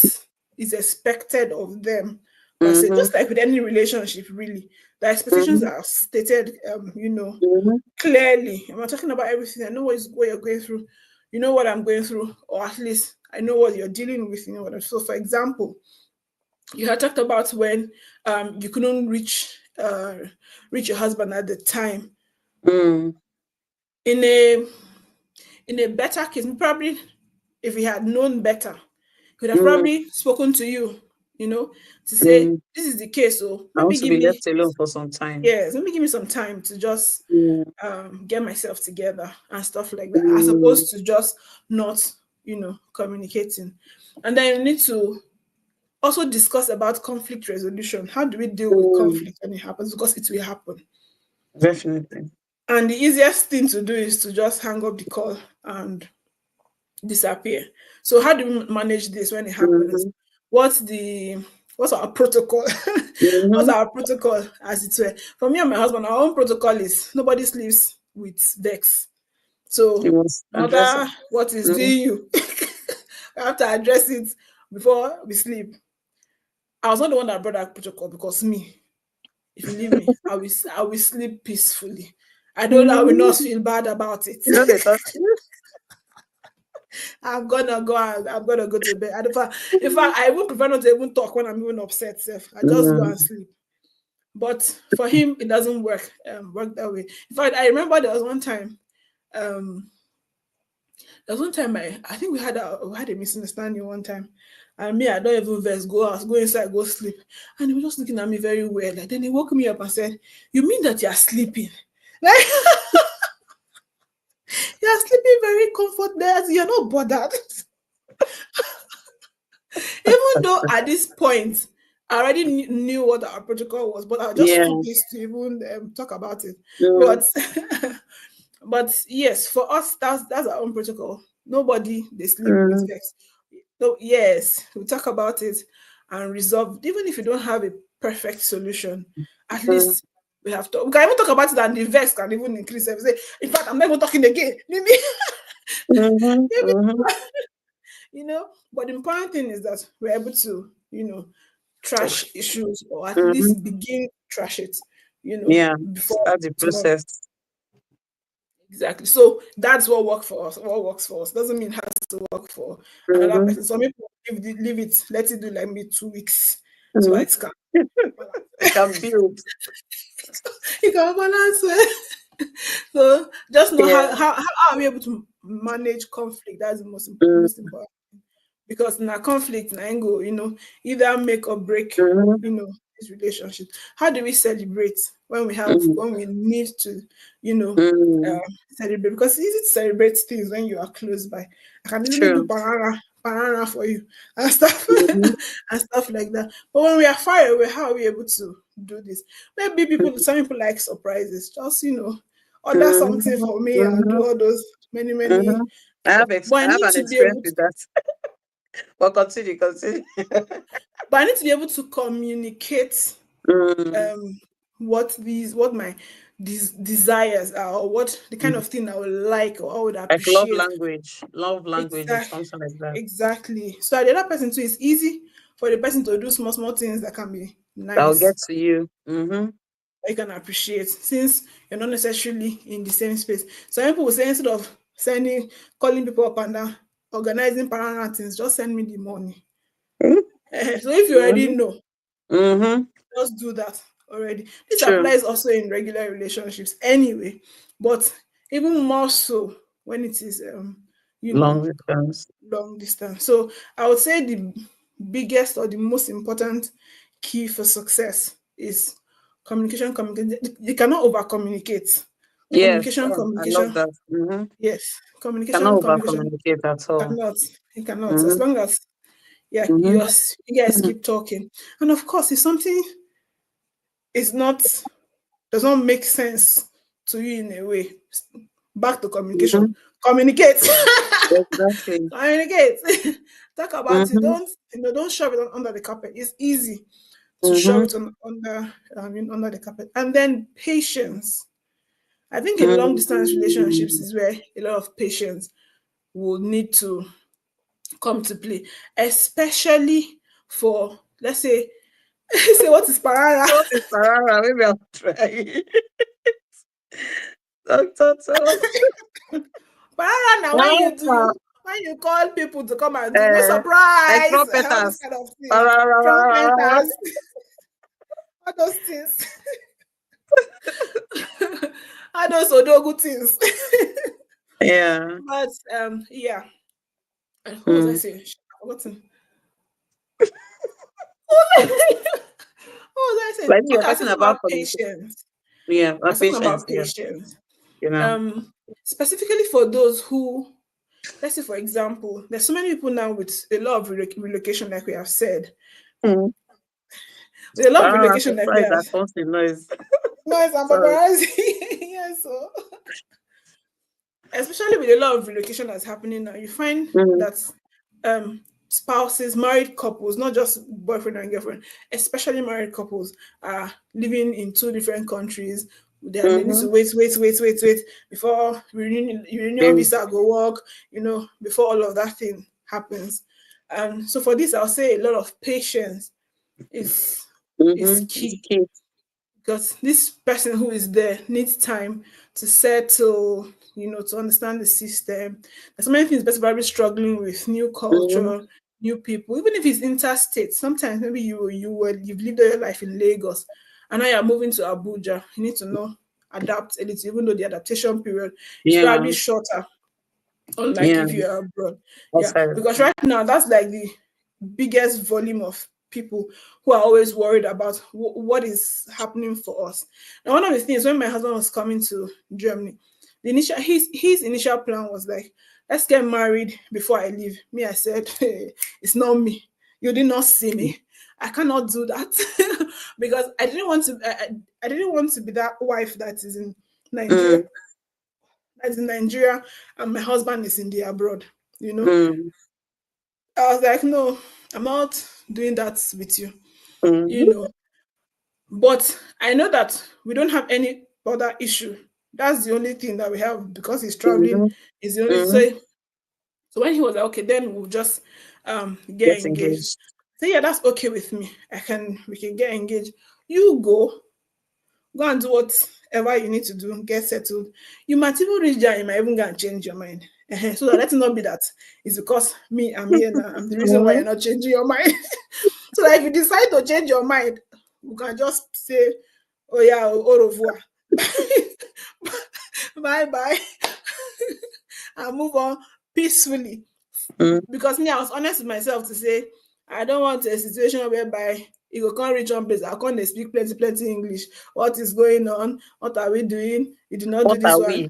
is expected of them per se. Mm-hmm. Just like with any relationship, really, the expectations Mm-hmm. are stated, Mm-hmm. clearly. I'm not talking about everything. I know what you're going through. You know what I'm going through, or at least I know what you're dealing with. So, for example, you had talked about when you couldn't reach your husband at the time. Mm. In a better case, probably if he had known better, he would have Mm. probably spoken to you, to say Mm. this is the case. So I want maybe to give be me, left alone for some time. yes, maybe give me some time to just Mm. get myself together and stuff like that, as Mm. opposed to just not, communicating. And then you need to also discuss about conflict resolution. How do we deal with Mm. conflict when it happens? Because it will happen. Definitely. And the easiest thing to do is to just hang up the call and disappear. So how do we manage this when it happens? Mm-hmm. What's the what's our protocol? What's Mm-hmm. our protocol, as it were? For me and my husband, our own protocol is nobody sleeps with vex. You So must no address it. matter what is Mm. doing you, we have to address it before we sleep. I was not the one that brought that protocol, because me, if you leave me, I will sleep peacefully. I will not Mm. feel bad about it. You know they talk. I'm gonna go to bed. And in fact, I even prefer not to even talk when I'm even upset. Sef. I just go Mm. and sleep. But for him, it doesn't work that way. In fact, I remember um there was one time I think we had a misunderstanding one time. And me, I don't even vex, go inside, go sleep. And he was just looking at me very weird. Like, then he woke me up and said, "You mean that you're sleeping?" Like, you're sleeping very comfortless, you're not bothered. Even though at this point I already knew what our protocol was, but I was just too Yeah. pissed to even talk about it. Mm. But but yes, for us, that's our own protocol. Nobody they sleep with Mm. vex. So yes, we talk about it and resolve. Even if you don't have a perfect solution, at Mm. least we have to. We can even talk about it, and the vex can even increase. If we say, in fact, I'm not even talking again. Maybe, Mhm, maybe, mhm. But the important thing is that we're able to, Talk. trash issues, or at Mhm. least begin to trash it, Yeah, before start the tomorrow. process. Exactly. So that's what works for us. What works for us doesn't mean it has to work for another Mhm, person. Some people leave it, let it do like me 2 weeks, so mhm. it can It can build. it can balance well. So just know Yeah. how are we able to manage conflict. That's the most Mm. important. Because in a conflict na im go, either make or break, Mhm, this relationship. How do we celebrate when mhm, we need to, you know mm. celebrate? Because it's easy to celebrate things when you are close by. I can easily do True. banana for you and stuff Mhm, and stuff like that. But when we are far away, how are we able to do this? Maybe some people like surprises. Just, order something mhm, for me and mhm, do all those many many mhm. Ex but I have an experience with that. But continue, continue. I need to be able to communicate Mm. um what my these desires are, or what the kind Mm. of thing I would like or I would Like love appreciate. language. Love language or Exactly. something like that. Exactly. So the other person too, it's easy for the person to do small small things that can be That will nice, get to you. Mhm. that you can appreciate, since you're not necessarily in the same space. Some people will say, instead of calling people up and down, organizing parallel things, just send me the money. Mhm. So if you already know, Mhm. just do that already. This True. applies also in regular relationships anyway, but even more so when it is you know Long distance. long distance. So I would say the biggest or the most important key for success is communication. You cannot over communicate. Yes. Communication, Oh, I love communication. that. Mm-hmm. Yes, Cannot communication, over communication. communicate at all. Cannot, it cannot. As Mm-hmm. long as, yeah, Mm-hmm. you guys keep talking, and of course, if something is not does not make sense to you in a way, back to communication. Mm-hmm. Communicate. Exactly. Communicate. Talk about it. Mm-hmm. Don't shove it under the carpet. It's easy to shove Mm-hmm. it under under the carpet. And then patience. I think in long distance relationships Mm-hmm. is where a lot of patience will need to come to play, especially for, let's say, say what is parara. What is Sarara? Maybe I'll try. Doctor, Parara now when you uh, do when you call people to come and do no like surprise, all this trumpeters. kind of thing, trumpeters, all those things, all those odogu things. Yeah. But yeah, and what was I Mm. saying? I've forgotten. What was I saying? Like you were Okay, I was talking talking about about communication. patience. Yeah, I my was talking patience. about Yeah, patience. you know. Um, Specifically for those who, let's say, for example, there's so many people now with a lot of relocation, like we have said, Mm. with a lot of Sarara, relocation, like we surprise have. that comes in noise. Noise and Sorry. paparazzi. Yes, so especially with a lot of relocation that's happening now, you find Mm-hmm. that spouses, married couples, not just boyfriend and girlfriend, especially married couples, are living in two different countries. They need Mm-hmm. to wait before reunion Then, visa go work, before all of that thing happens. So for this, I'll say a lot of patience is is it's key, key. because this person who is there needs time to settle, to understand the system. There's so many things person probably struggling with, new Mm-hmm. culture, new people. Even if it's interstate, sometimes maybe you've lived all your life in Lagos and now you're moving to Abuja. You need to know adapt a little, even though the adaptation period is Yeah, probably shorter, unlike yeah. if you're abroad. Yeah, Outside. because right now that's like the biggest volume of people who are always worried about what is happening for us. And one of the things, when my husband was coming to Germany, the initial his initial plan was like, let's get married before I leave. Me, I said, hey, it's not me. You did not see me. I cannot do that because I didn't want to. I didn't want to be that wife that is in Mm, Nigeria, and my husband is in the abroad. You know, mm, I was like, no, I'm not doing that with you, you mm, know. But I know that we don't have any other issue. That's the only thing that we have, because he's traveling. mm, Is the only mm. so when he was like, okay, then we'll just get Get engaged. engaged. So yeah, that's okay with me. We can get engaged. You go and do whatever you need to do, get settled. You might even reach there, you might even go and change your mind. So that let it not be that it's because me, I'm here now. I'm the reason why Mm, you're not changing your mind. So that if you decide to change your mind, you can just say, oh yeah, au revoir. Bye bye. And move on peacefully. mm. Because me, I was honest with myself to say, I don't want a situation whereby you go come reach one place, I can't speak plenty English. What is going on? What are we doing? You did not do What this are one. we?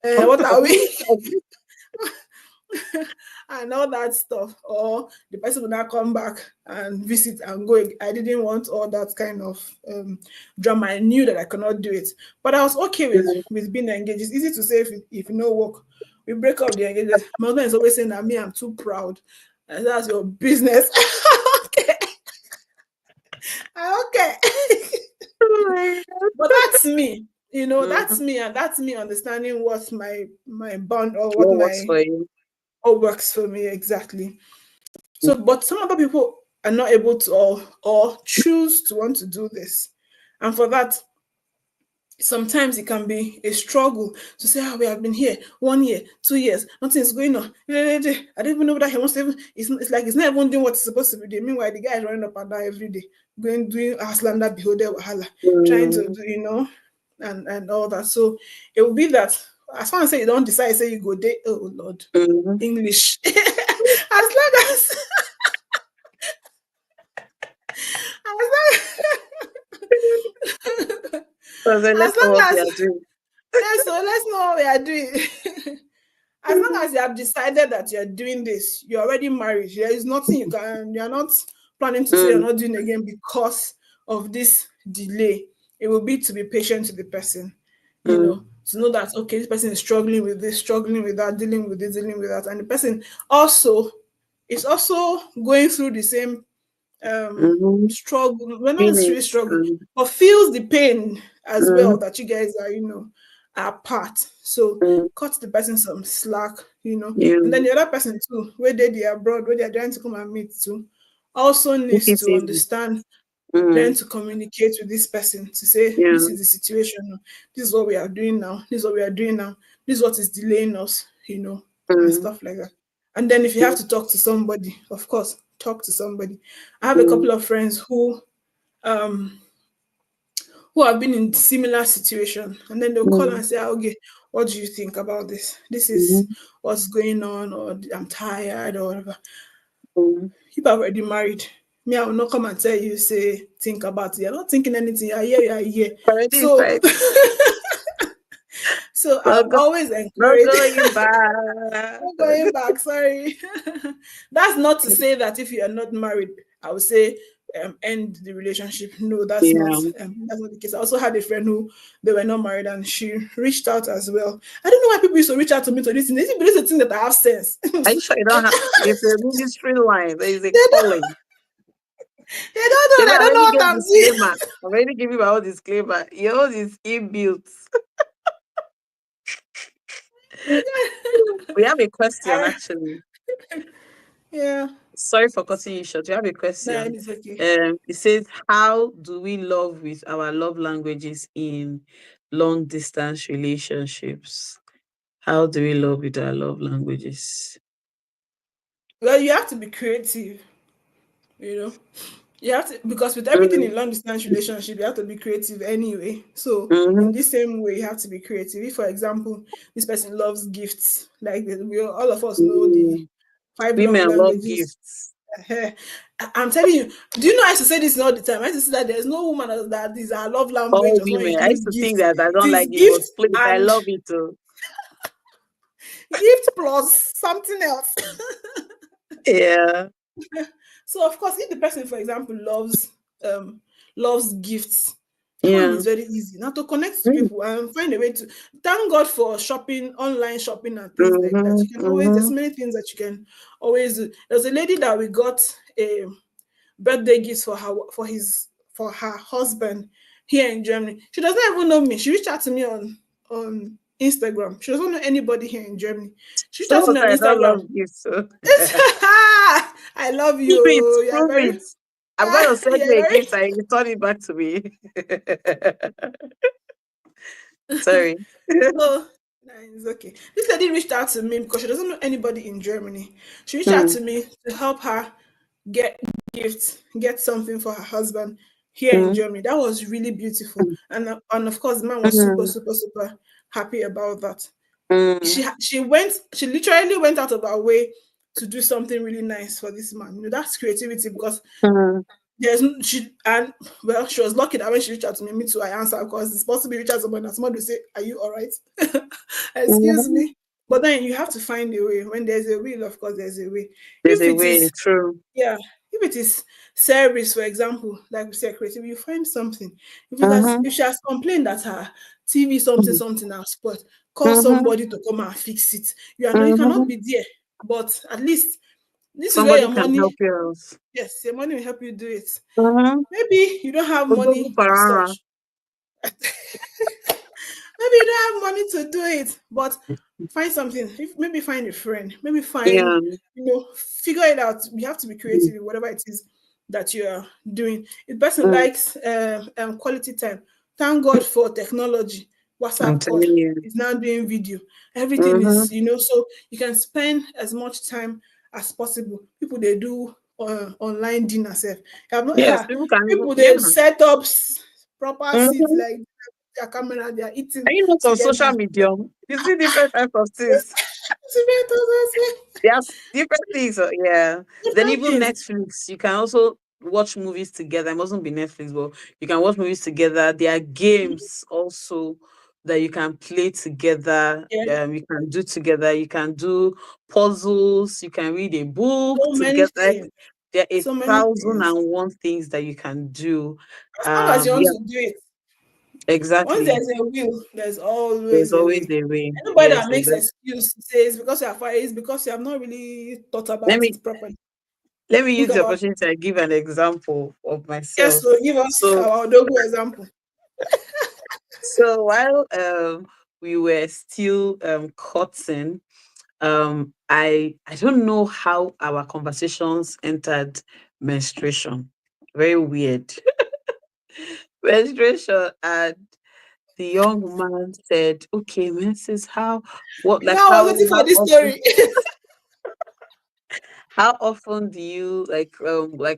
What are we? Are we? And all that stuff. Or the person will not come back and visit and go. I didn't want all that kind of drama. I knew that I cannot do it. But I was okay Mm, with being engaged. It's easy to say if you know work. We break up the engagement. My husband is always saying that me, I'm too proud. And that's your business. Okay. Okay. oh my But that's me. God. That's me, and that's me understanding what my bond, or what What works my for you? or works for me exactly. So, but some other people are not able to, or choose to want to do this. And for that, sometimes it can be a struggle to say, we have been here 1 year, 2 years, nothing's going on. I don't even know that he wants to even, it's like he's not even doing what he's supposed to be doing. Meanwhile, the guy is running up and down every day, doing Aslanda Beholder Wahala, trying to Mm, do, and all that. So it will be that, as far as say you don't decide, say you go date, oh Lord, mm. English. As long as as So then as let's know long what we as are doing. yes, so let's know what we are doing. As long as you have decided that you're doing this, you're already married. There is nothing you're not planning to say you're Mm, not doing again because of this delay. It will be to be patient with the person, mm, to know that, okay, this person is struggling with this, struggling with that, dealing with this, dealing with that. And the person also is also going through the same mm, struggle, well, not necessarily Feelings. struggle, but feels the pain as well Mm, that you guys are, are apart. So mm, cut the person some slack, yeah. and then the other person too, where they are abroad, where they're trying to come and meet too, also Make needs it to easy. understand, learn Mm, to communicate with this person to say, yeah. this is the situation, this is what we are doing now, this is what we are doing now, this is what is delaying us, and Mm, stuff like that. And then if you have mm, to talk to somebody, of course, talk to somebody. I have a mm, couple of friends um who have been in similar situation, and then they'll call mm, and say, "Ah, okay, what do you think about this? This is mm, what's going on, or I'm tired, or whatever." mm. You are already married. Me, I will not come and tell you, say, think about it. You're not thinking anything. You are here. Already So, inside. so No, I'll always no encourage. going back. I'm going back. Sorry. That's not to say that if you are not married, I would say end the relationship. No, Yeah. that's not the case. I also had a friend who they were not married and she reached out as well. I don't know why people used to reach out to me to this. This is the thing that I have sense. they Are you sure you don't have? It's a ministry line. There is a don't calling. they don't know Maybe and I I don't know already what gave I'm doing. disclaimer. I already give you my own disclaimer. Yours is inbuilt. We have a question I, actually. yeah. Sorry for cutting you short. We have a No, question. it's okay. It says, "How do we love with our love languages in long distance relationships? How do we love with our love languages?" Well, you have to be creative, you know. You have to, because with everything Mm, in long distance relationship, you have to be creative anyway. So in mm, this same way, you have to be creative. If, for example, this person loves gifts, like all of us know the mm. five love Women love languages. gifts. I'm telling you, do you know I used to say this all the time? I used to say that there's no woman that is our love language All does not women. I used include to think gifts. that I It don't is like it, but gift please, I and love it too. gift plus something else. Yeah. So of course, if the person, for example, um loves gifts, that one Yeah. is very easy. Now to connect to Mm, people and find a way to thank God for shopping, online shopping and things like that. mhm, You can always there's mhm. many things that you can always do. There's a lady that we got a birthday gift for her husband here in Germany. She doesn't even know me. She reached out to me on Instagram. She doesn't know anybody here in Germany. She reached So out to what me on I don't Instagram. love gifts. So. I love Prove it, you. You're prove very it. I'm gonna send you're you a very gift and you return it back to me. Sorry. so nah, it's okay. This lady reached out to me because she doesn't know anybody in Germany. She reached out Hmm, to me to help her get gifts, get something for her husband here in hmm, Germany. That was really beautiful, and of course, the man was super, hmm, super, super happy about that. hmm, She literally went out of her way to do something really nice for this man. That's creativity because hmm, she and well, she was lucky that when she reached out to me too, I answered because it's possible you reach out to someone and someone will say, "Are you all right?" Excuse hmm. me. But then you have to find a way. When there's a will, of course, there's a way. There's If a it way, is true. yeah, if it is service, for example, like we said, creative, you find something. Mm-hmm, If she has complained that her TV something mm-hmm, something has spoiled, call mm-hmm, somebody to come and fix it. You cannot mm-hmm. be there, but at least this is where Somebody your can help money. you out. Yes, your money will help you do it. Mm-hmm. Maybe you don't have Odogu money as Parara. such. Maybe you don't have money to do it, but find something. Maybe find a friend. Maybe find, Yeah. figure it out. You have to be creative in whatever it is that you are doing. If person Mm, likes quality time, thank God for technology. I'm WhatsApp call telling you. is now doing video. Everything Mm-hmm. is, so you can spend as much time as possible. People they do online dinner self. Have Yes, not people can even, people yeah. they set up proper seats Mm-hmm. like their camera, they are Are eating you not on social together. media? You see different types of things. There's different things. Yeah. Then Different even things. Netflix, you can also watch movies together. It mustn't be Netflix, but you can watch movies together. There are games also that you can play together, Yeah. you can do together, you can do puzzles, you can read a book So many together. Like, things. there are a So many thousand things. and one things that you can do. As long as you want Yeah, to do it. Once exactly. there's a will, there's There's always a always way. a way. Anybody Yes, that makes exactly. excuse says because you are far is because you have not really thought Let about me it properly. let me Think use the about opportunity to give an example of yes, myself. so give us So our Odogu example. so while we were still cutting, I don't know how our conversations entered menstruation. Very weird. Menstruation, and the young man said, okay, menses, how, what, You know, like I was waiting for this often, story. how often do you like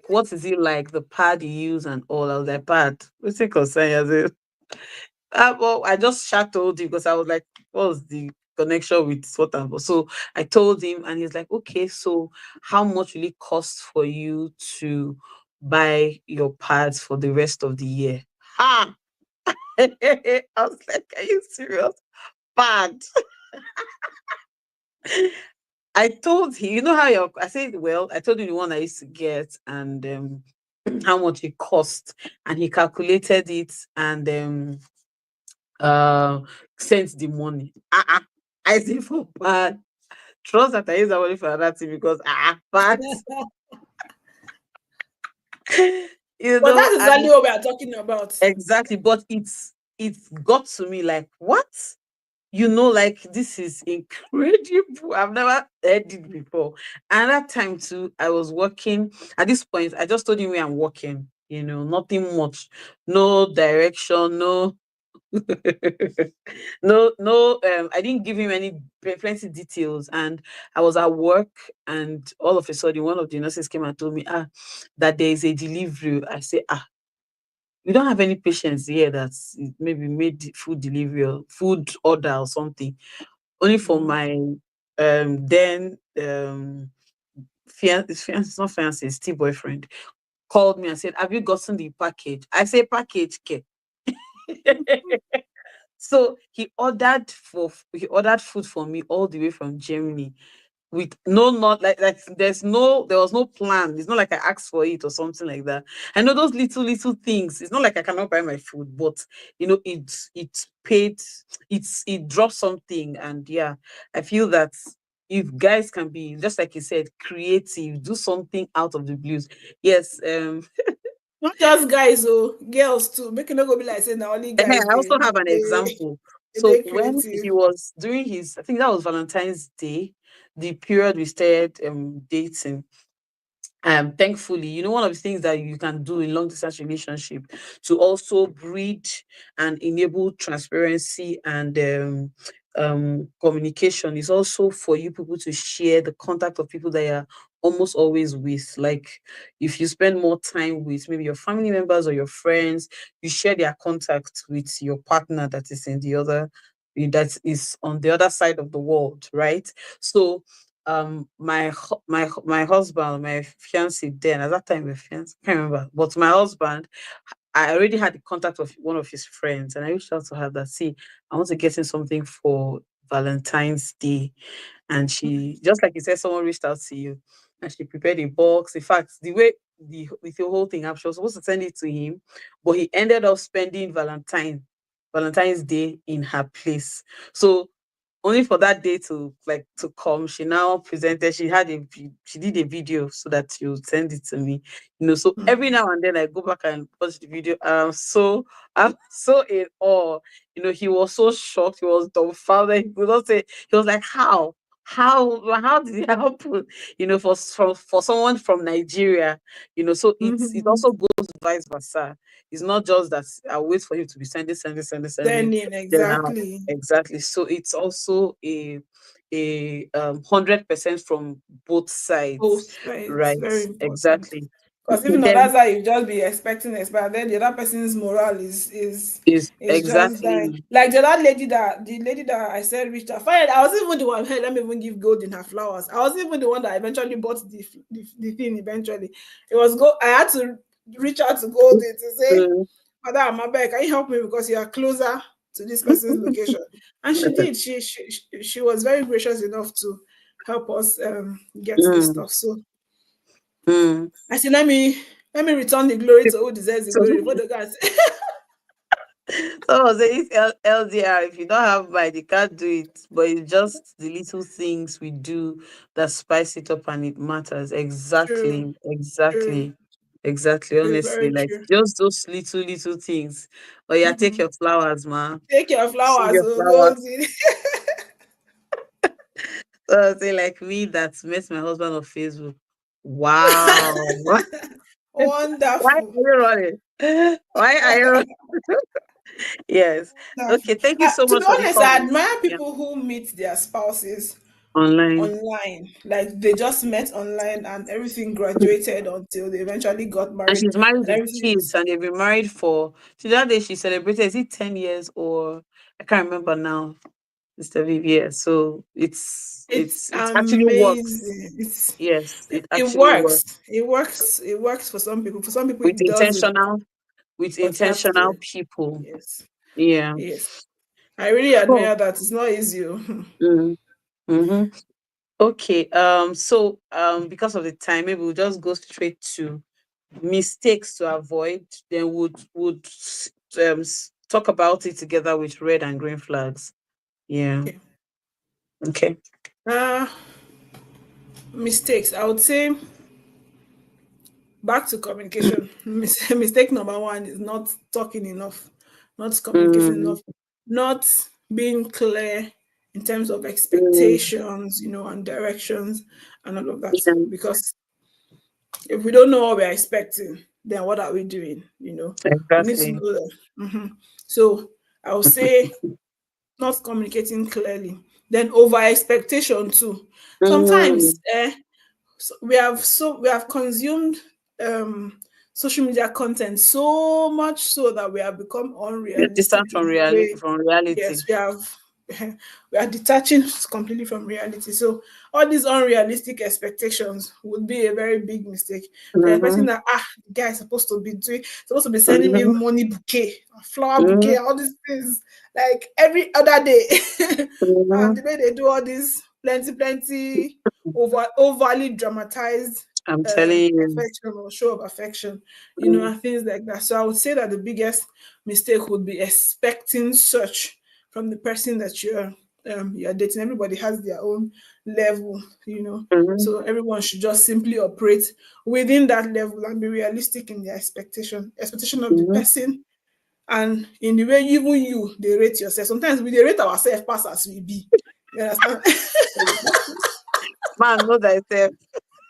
what is it like, the pad you use and all? I was like, pad, what's it concern? Well, I just shut told him because I was like, what was the connection with what I'm so I told him, and he's like, okay, so how much will it cost for you to buy your pads for the rest of the year? Ha! I was like, are you serious? Pad. I told him, you know how your I said, well, I told him the one I used to get and how much it cost, and he calculated it and uh sent the money. I say for bad. Trust that I use that money for another thing because bad. You But know, that's exactly and what we are talking about. exactly, but it's got to me like, what? You know, like, this is incredible. I've never heard it before. And that time too, I was working. At this point, I just told him where I'm working, nothing much, no direction, no no, I didn't give him any plenty details. And I was at work, and all of a sudden one of the nurses came and told me, that there is a delivery. I say, we don't have any patients here that's maybe made food delivery or food order or something. Only for Mhm. my then fiance, it's not fiance, it's still boyfriend, called me and said, have you gotten the package? I say, package care. So he ordered food for me all the way from Germany, with no, not like there was no plan. It's not like I asked for it or something like that. I know those little things. It's not like I cannot buy my food, but it paid, it dropped something. And yeah, I feel that if guys can be, just like you said, creative, do something out of the blues. Yes, Not just guys, oh, girls too. Make it not go be like saying now only guys I also have an they example. So they when creative. he was doing his, I think that was Valentine's Day, the period we started dating. Thankfully, one of the things that you can do in long distance relationship to also breed and enable transparency and communication is also for you people to share the contact of people that you're almost always with. Like, if you spend more time with maybe your family members or your friends, you share their contact with your partner that is that is on the other side of the world, right? So my husband, my fiance then, at that time, my fiance, I can't remember, but my husband, I already had the contact of one of his friends, and I reached out to her that, see, I want to get him something for Valentine's Day. And she, just like you said, someone reached out to you and she prepared a box. In fact, the way the whole thing happened, she was supposed to send it to him, but he ended up spending Valentine's Day in her place. So only for that day to come, she now presented, she did a video so that she would send it to me. So every Mhm. now and then I go back and watch the video, and I'm so in awe. He was so shocked, he was dumbfounded, he could not say, he was like, how did it happen? For someone from Nigeria. So it Mhm. also goes vice versa. It's not just that I wait for you to be sending, Sending then now. exactly Exactly. So it's also a 100% from both both sides, sides. right? Very important. Exactly. Because if not, Then that's how you just be expecting expect. Then the other person's morale is is just dying. exactly Like the lady that I said reached out. Fine, I was even the one. Hey, let me even give gold in her flowers. I was even the one that eventually bought the thing. Eventually, it was go. I had to reach out to Goldie to say, uh, Madam, my beg, can you help me because you are closer? to this person's location. And she did. She was very gracious enough to help us get this Mm, stuff. So mm. I said, let me return the glory to who deserves the So, glory. What the guys so I was saying this LDR, if you don't have mind, you can't do it. But it's just the little things we do that spice it up and it matters. true, Exactly. true, Exactly. Exactly. true, Honestly, very like true. just those little things. But yeah, take Mhm. your flowers, man. Take your See flowers, your oh, flowers. go see. So I say like me that met my husband on Facebook. Wow. Why are Wonderful. you running? Why are you running? Yes. Okay, Wonderful. thank you so To much be for the honest, I call. admire Yeah. people who meet their spouses Online. online. Like they just met online and everything graduated until they eventually got And married she's married and with everything kids is and they've been married for so the other day she celebrated, is it 10 years or I can't remember now, Mr. Viv. Yeah. So it's it actually works. amazing. Yes, it It actually works. works. It works. It works for some people. For some people With it doesn't. intentional But people. yes. Yeah. Yes. I really Oh. admire that. It's not easy. Oh. Mm-hmm. Okay. So because of the time, maybe we'll just go straight to mistakes to avoid. Then talk about it together with red and green flags. Yeah. Okay. Okay. Uh mistakes. I would say back to communication. Mistake number one is not talking enough, not communicating Mm, enough, not being clear in terms of mm, expectations, and directions and all of that. yeah, Because if we don't know what we're expecting, then what are we doing? We need to exactly. know that. So I would say not communicating clearly. Then over expectation too. Sometimes Mm, we have consumed um social media content so much so that we have become you're distant unrealistic from in the way. reality. Yes, we have. We are detaching completely from reality. So all these unrealistic expectations would be a very big mistake. They're expecting Mm-hmm, that the guy is supposed to be sending me mm-hmm, money bouquet, a flower mm-hmm, bouquet, all these things like every other day. And mm-hmm. the way they do all this plenty overly dramatized I'm telling you. affection or show of affection, Mm, and things like that. So I would say that the biggest mistake would be expecting such from the person that you're dating. Everybody has their own level, mm-hmm, so everyone should just simply operate within that level and be realistic in their expectation of the mm-hmm. person, and in the way even you they rate yourself. Sometimes we they rate ourselves past as we be. You understand? Man, know thyself.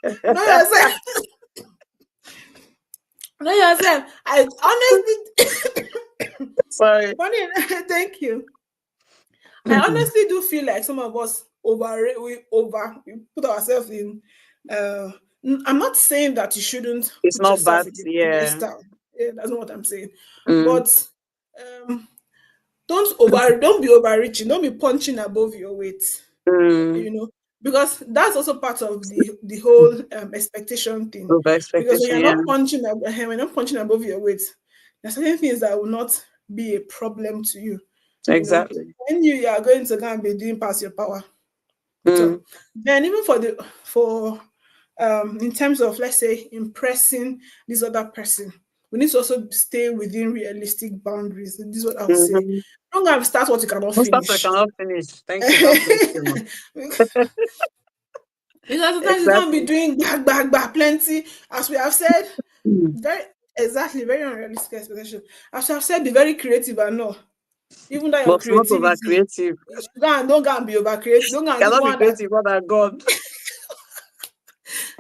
No, yourself. No, yourself. I honestly, Sorry. funny. Thank you. I Mhm. honestly do feel like some of us we put ourselves in. Uh, I'm not saying that you shouldn't It's put not yourself bad. in a Yeah. style. Yeah, that's not what I'm saying. Mm, But um, don't be overreaching. Don't be punching above your weight. mm, You know, because that's also part of the whole expectation thing. over Because when expectation. you're Yeah. not punching above your weight, there's certain things that will not be a problem to you. You know, Exactly. when you are going to go and be doing past your power. So Mm, then even for in terms of, let's say, impressing this other person, we need to also stay within realistic boundaries. This is what I would say. mm-hmm. Don't go and start what you cannot Most stuff I finish. cannot finish. Thank you. God bless you, man. Because sometimes you can't be Exactly. doing back plenty, as we have said, Mm. very exactly, very unrealistic expectation. As we have said, be very creative and no. Even that your But not over creativity, creative. don't go and be over creative. Don't go and do the Cannot be one that creative more than God.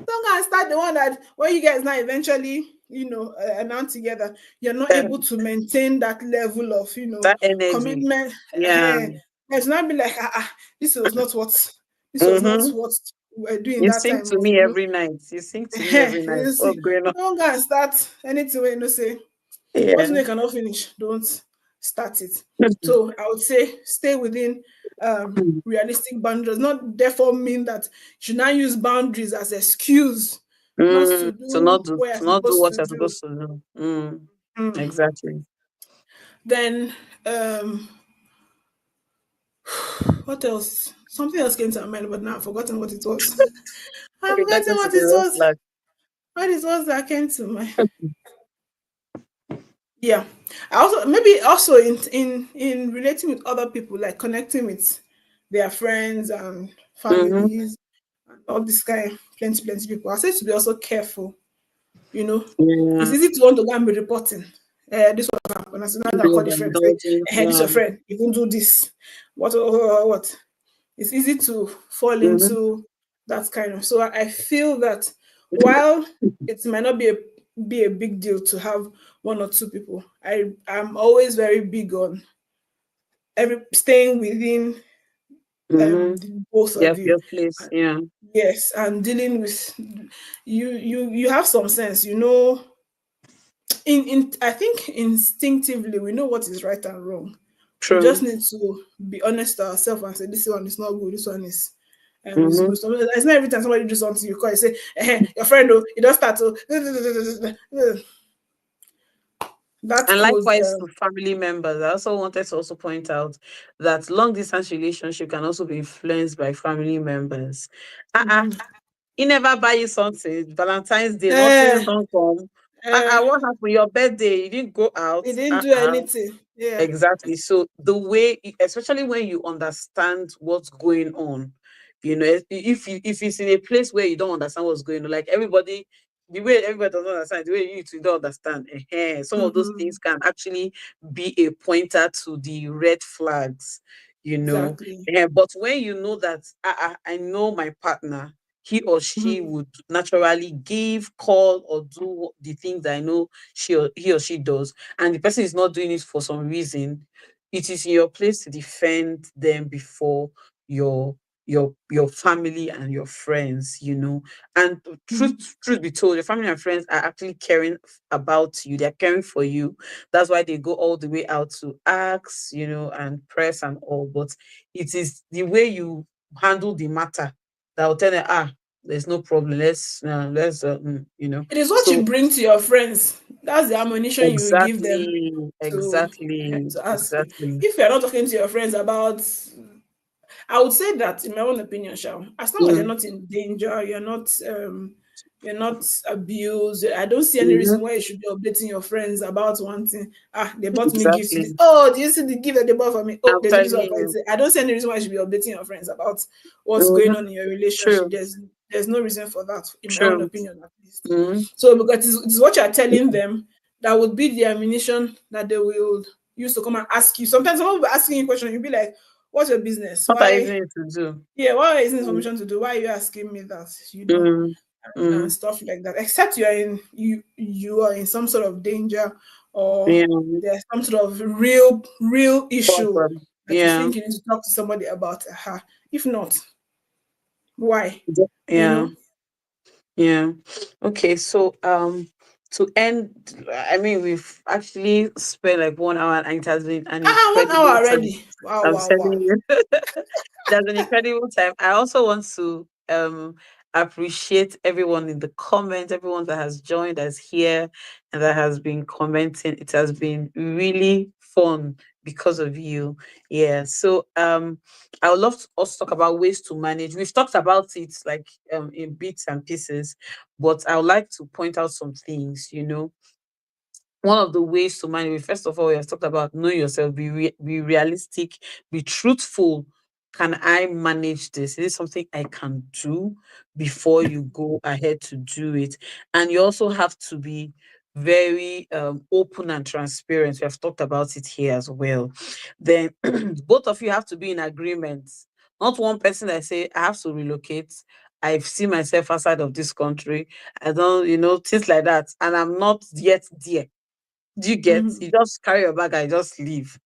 don't go and start the one that when you guys now eventually, announce together, you're not able to maintain that level of, That energy. commitment. Yeah. It's not be like, this was not what, this was not Mm-hmm. what we were doing You that sing time to of, me every night. You sing to me every night. you see, What's going on? don't go and start anything where say what Yeah. you cannot finish, don't start it. So I would say stay within realistic boundaries. Not therefore mean that you should not use boundaries as excuse not to do what you're To not do supposed what to you're do. supposed to do. Mm, Mm. exactly. Then um What else? Something else came to my mind, but now I've forgotten what it was. I've Okay, that forgotten is what the it red was. flag. What it was that came to my. Yeah. I also maybe also in relating with other people, like connecting with their friends and Mm-hmm. families and all this kind plenty people. I say to be also careful, you know. It's Yeah. easy to want to go and be reporting. This was happened. As soon as I call the friend, say, Overindulgence. this Yeah. your friend, you can do this. What? It's easy to fall Mm-hmm. into that kind of. So I feel that while it might not be a big deal to have one or two people, I'm always very big on every staying within Mm-hmm. both Yeah, of you. your place. And Yeah. yes, and dealing with you have some sense, you know. In I think instinctively we know what is right and wrong. We just True. need to be honest to ourselves and say this one is not good, this one is Mm-hmm. good. So it's not every time somebody do something you call you say, your friend oh, you don't start to that And could likewise to family members. I also wanted to also point out that long distance relationship can also be influenced by family members. Uh-uh. mhm. He never buy you something. Valentine's Day, nothing eh, don't come. eh, What happened? Your birthday, you didn't go out. he didn't do anything. Yeah. Exactly. So the way, especially when you understand what's going on, if it's in a place where you don't understand what's going on, like everybody, the way everybody doesn't understand, the way you don't understand, some of those Hmm. things can actually be a pointer to the red flags, you know. Exactly. But when you know that I know my partner, he or she Mhm. would naturally give, call, or do the things that I know he or she does, and the person is not doing it for some reason, it is in your place to defend them before your your family and your friends, and Mhm. truth be told, your family and friends are actually caring about you, they're caring for you. That's why they go all the way out to ask, and press and all. But it is the way you handle the matter that will tell them, there's no problem, It is what you so bring to your friends. That's the ammunition you will give them exactly, to exactly, to ask you. exactly. If you're not talking to your friends about, I would say that in my own opinion, Shao, as long as you're Mm, not in danger, you're not abused. I don't see any mhm, reason why you should be updating your friends about one thing. They bought me gifts today. exactly. Oh, do you see the gift that they bought for me? Oh, I'm they did this telling one for you. you. I don't see any reason why you should be updating your friends about what's going Mhm, on in your relationship. true, There's no reason for that, in my own true. opinion, at least. Mhm, So because it's what you're telling them that would be the ammunition that they will use to come and ask you. Sometimes someone will be asking you a question, you'll be like, what's your business? what are you Why? going to do? Yeah, what is Mm, information to do? Why are you asking me that? mm, And mm, stuff like that. Except you are in some sort of danger, or yeah, there's some sort of real issue problem. that you Yeah, think you need to talk to somebody about. If not, why? You yeah, know? yeah. Okay, so to end, I mean, we've actually spent like 1 hour, and it has been an 1 hour incredible time. already. Wow, I'm wow, wow. telling you. That's an incredible time. I also want to appreciate everyone in the comments, everyone that has joined us here and that has been commenting. It has been really fun because of you. Yeah. So I would love to also talk about ways to manage. We've talked about it like in bits and pieces, but I would like to point out some things, one of the ways to manage, first of all, we have talked about know yourself, be realistic, be truthful. Can I manage this? Is this something I can do before you go ahead to do it? And you also have to be very open and transparent. We have talked about it here as well. Then both of you have to be in agreement. Not one person that say I have to relocate. I've seen myself outside of this country. I don't, things like that, and I'm not yet there. Do you get? Mhm. You just carry your bag and just leave.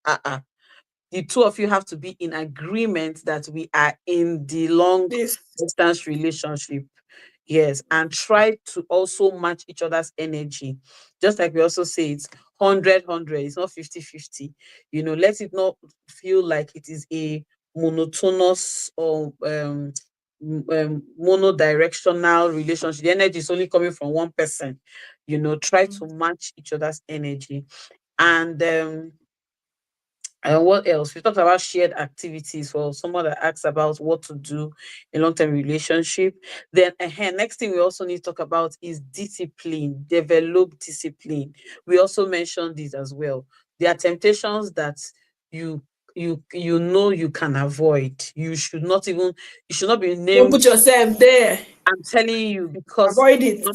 The two of you have to be in agreement that we are in the long This. distance relationship. Yes, and try to also match each other's energy. Just like we also say it's 100-100, it's not 50-50. Let it not feel like it is a monotonous or monodirectional relationship. The energy is only coming from one person. Try to match each other's energy. And And what else? We talked about shared activities for someone that asks about what to do in long-term relationship. Then next thing we also need to talk about is discipline, develop discipline. We also mentioned this as well. There are temptations that you you know you can avoid. You should not be Don't named. put yourself there. I'm telling you, because Avoid it.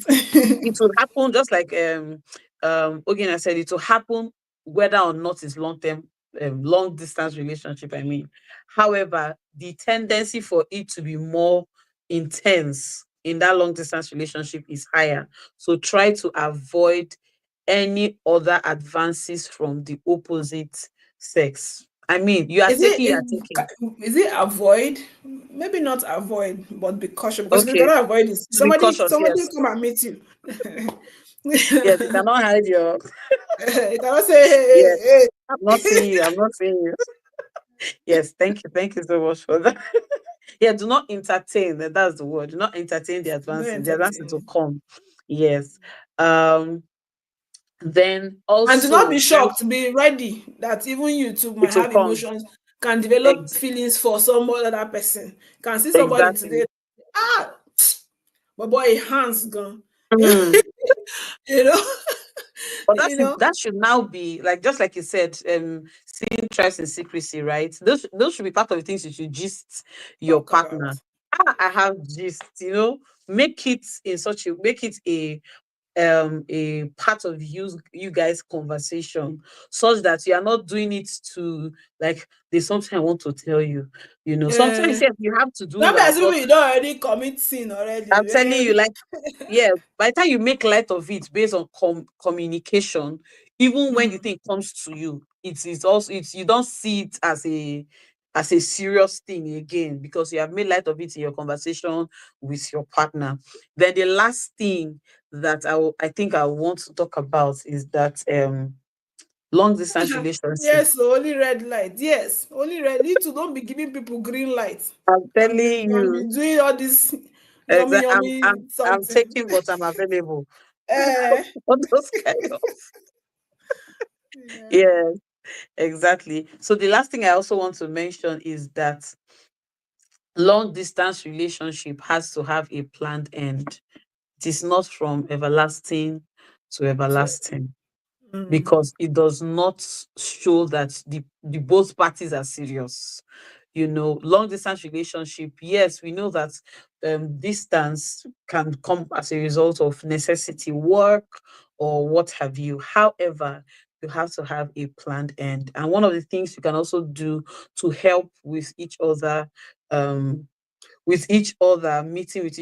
it will happen just like again I said, it will happen whether or not it's long distance relationship, I mean. However, the tendency for it to be more intense in that long distance relationship is higher. So try to avoid any other advances from the opposite sex. I mean, Is it you are taking. is it avoid? Maybe not avoid, but be cautious. Because if you Okay, cannot avoid it, to be cautious, somebody yes. will come and meet you. Yes, you cannot hide your. You cannot say, Yes, hey, I'm not hey, seeing you. I'm not seeing you. Yes, thank you. Thank you so much for that. Yeah, do not entertain. That's the word. Do not entertain the no advances. The advances will entertain. come. Yes. Um, then And do not also be very shocked. Be ready that even you too it might will have come. emotions, can develop Ex- feelings for some other person. Can see somebody exactly. today. Ah, but boy, hands gone. Mhm. You know, But you know. that should now be like, just like you said, seeing tribes in secrecy, right? Those should be part of the things you should gist your Talk about. partner. Ah, I have gist, make it a part of you guys conversation, such that you are not doing it to, like, there's something I want to tell you. Sometimes, Uh, yes, you have to do not that, as but if you don't already commit sin already, I'm telling man. you, like, yeah, by the time you make light of it based on communication, even when the Mm. thing comes to you, it is also, you don't see it as a serious thing again, because you have made light of it in your conversation with your partner. Then the last thing that I think I want to talk about is that long distance relationship. Yes, so only red light. Yes, only red. You two don't be giving people green light. I'm You telling can be you, doing all this yummy, yummy I'm something. taking, but I'm available. Uh, All those kind of, yeah. yeah. Exactly. So the last thing I also want to mention is that long distance relationship has to have a planned end. It is not from everlasting to So, everlasting, mm. because it does not show that the both parties are serious. Long distance relationship, yes, we know that distance can come as a result of necessity, work, or what have you. However, you have to have a planned end. And one of the things you can also do to help um meeting with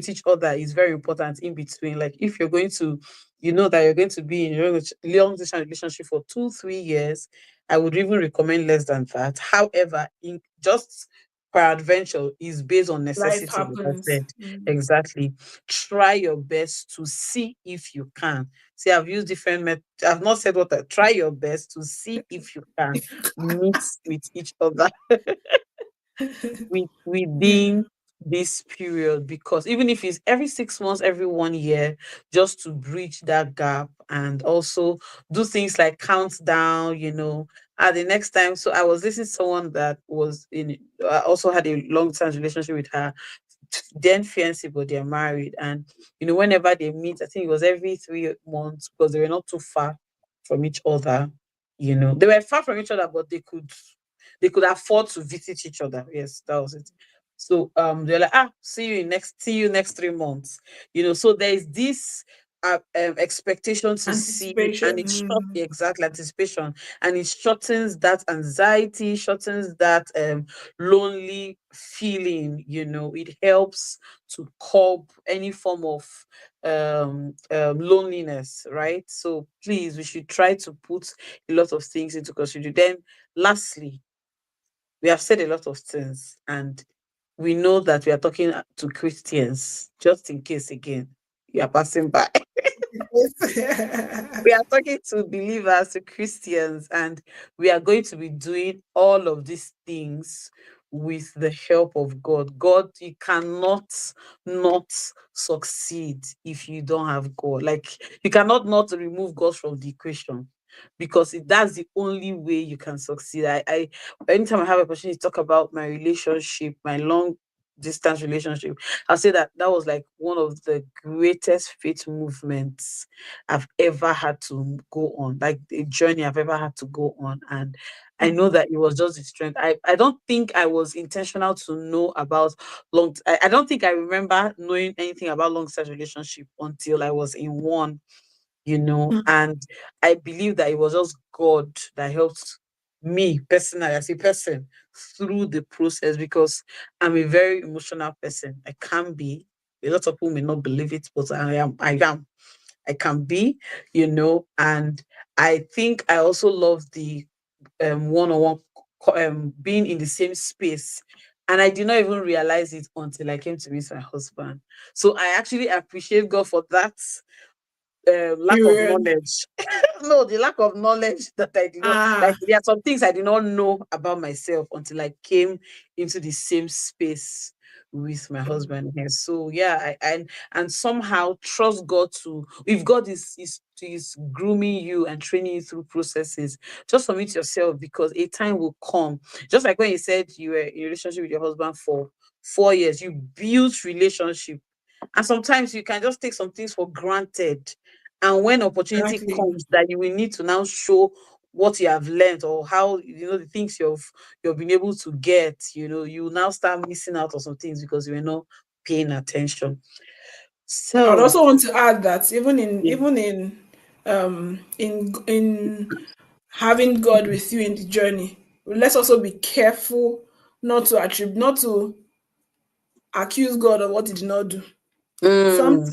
each other is very important in between. Like, if you're going to, that you're going to be in a long distance relationship for 2 3 years, I would even recommend less than that. However, in just per adventure is based on Life necessity, like I happens. said. Mm. Exactly. Try your best to see if you can. See, I've used different methods. I've not said what try your best to see if you can meet with each other Yeah. within this period, because even if it's every 6 months, every 1 year, just to bridge that gap, and also do things like countdown, at the next time. So I was listening to someone that was in also had a long term relationship with her then fiancé, but they're married. And whenever they meet, I think it was every 3 months, because they were not too far from each other. They were far from each other, but they could afford to visit each other. Yes, that was it. So they're like, see you next 3 months. So there is this expectation to see, and Anticipation. it short Mm. exactly anticipation, and it shortens that anxiety, shortens that lonely feeling. It helps to curb any form of loneliness, right? So please, we should try to put a lot of things into consideration. Then lastly, we have said a lot of things, and we know that we are talking to Christians, just in case again you are passing by. Yes. We are talking to believers, to Christians, and we are going to be doing all of these things with the help of God. God, you cannot not succeed if you don't have God. Like, you cannot not remove God from the equation. because that's the only way you can succeed. I anytime I have a opportunity to talk about my relationship, my long distance relationship, I'll say that that was like one of the greatest faith movements I've ever had to go on, like a journey I've ever had to go on. And I know that it was just the strength. I don't think I was intentional to know about I don't think I remember knowing anything about long distance relationship until I was in one, and I believe that it was just God that helped me personally as a person through the process, because I'm a very emotional person. I can be. A lot of people may not believe it, but I can be, and I think I also love the one-on-one, being in the same space. And I did not even realize it until I came to meet my husband. So I actually appreciate God for that lack of Period. knowledge. No, the lack of knowledge that I did not, like, Ah, there are some things I did not know about myself until I came into the same space with my husband here. So yeah, and somehow trust God to, if God is grooming you and training you through processes, just submit yourself, because a time will come. Just like when you said you were in a relationship with your husband for 4 years, you built relationship, and sometimes you can just take some things for granted. And when opportunity exactly. comes that you will need to now show what you have learned, or how, the things you've been able to get, you now start missing out on some things because you were not paying attention. I'd So also want to add that even in yeah. even in having God with you in the journey, let's also be careful not to accuse God of what He did not do. Some, Mm,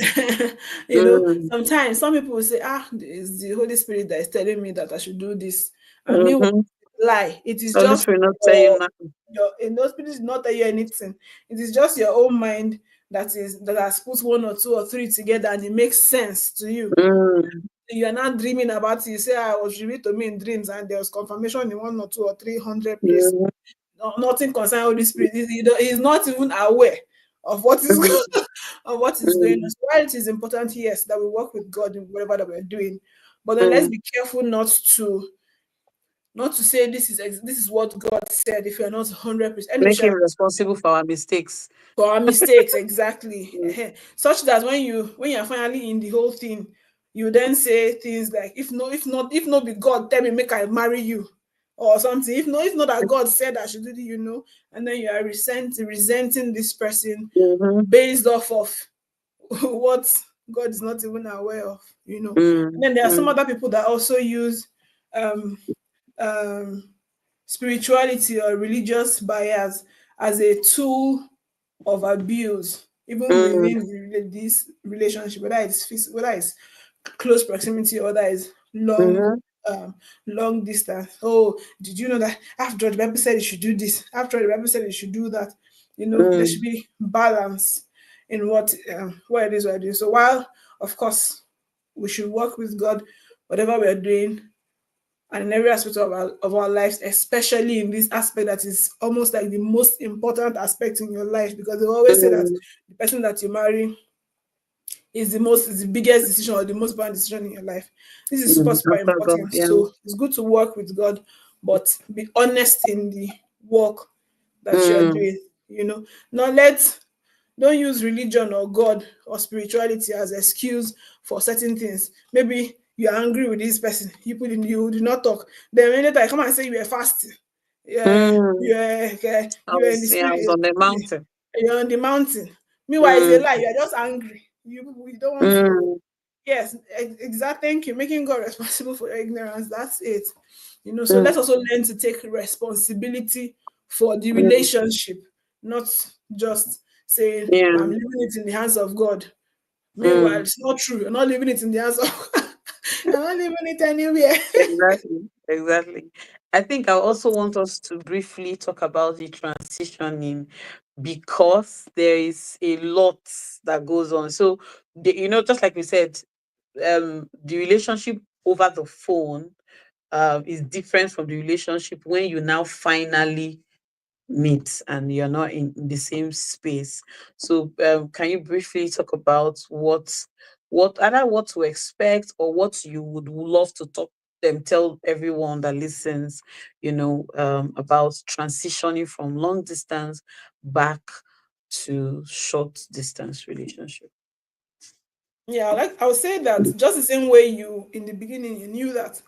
mm, sometimes some people will say, "Ah, it's the Holy Spirit that is telling me that I should do this," and meanwhile, mm-hmm. lie. It is Holy just Spirit not tell you your nothing. in those Spirit did not tell you anything. It is just your own mind that has put one or two or three together, and it makes sense to you. Mm, You are not dreaming about it. You say, "I was revealed to me in dreams," and there was confirmation in 1 or 2 or 300 places. mm, No, nothing concerning Holy Spirit. He's not even aware of what is mm, of what is going on. mm, So while it is important, yes, that we work with God in whatever that we're doing, but then let's mm. be careful not to say this is what God said if you're not 100%. And if Make him you're responsible for our mistakes. for our mistakes, exactly. Mm, Such that when you're finally in the whole thing, you then say things like, if not be God, tell me make I marry you or something. If not that God said I should do it, and then you are resenting this person mhm, based off of what God is not even aware of. And mm, then there are some mm, other people that also use um um spirituality or religious bias as a tool of abuse, even mm, within this relationship, whether it's close proximity or whether it's mhm, um, long distance. Oh, did you know that after the Bible said you should do this, after the Bible said you should do that? There should mm, be balance in what it is we're doing. So while, of course, we should work with God, whatever we're doing, and in every aspect of our lives, especially in this aspect that is almost like the most important aspect in your life, because they always say that mm, the person that you marry is the biggest decision or the most important decision in your life. This is super, super After God, important. yeah. So it's good to work with God, but be honest in the work that you're Mm, doing. Not let don't use religion or God or spirituality as excuse for certain things. Maybe you're angry with this person, you do not talk. Then when later I come and say you were fasting. Yeah, mm. you were in the I was spirit, on the mountain. you're on the mountain. Meanwhile, it's a Mm, lie, you're just angry. You don't want to. mm, Yes, exact. Thank you. Making God responsible for your ignorance. That's it. So mm, let's also learn to take responsibility for the mm, relationship, not just saying, yeah. I'm leaving it in the hands of God. Meanwhile, Mm, it's not true. You're not leaving it in the hands of You're not leaving it anywhere. exactly. Exactly. I think I also want us to briefly talk about the transitioning, because there is a lot that goes on. So, just like we said, the relationship over the phone is different from the relationship when you now finally meet and you're not in the same space. So, can you briefly talk about what either what to expect or what you would love to talk tell everyone that listens, about transitioning from long distance back to short distance relationship. Yeah, like I would say that just the same way you in the beginning you knew that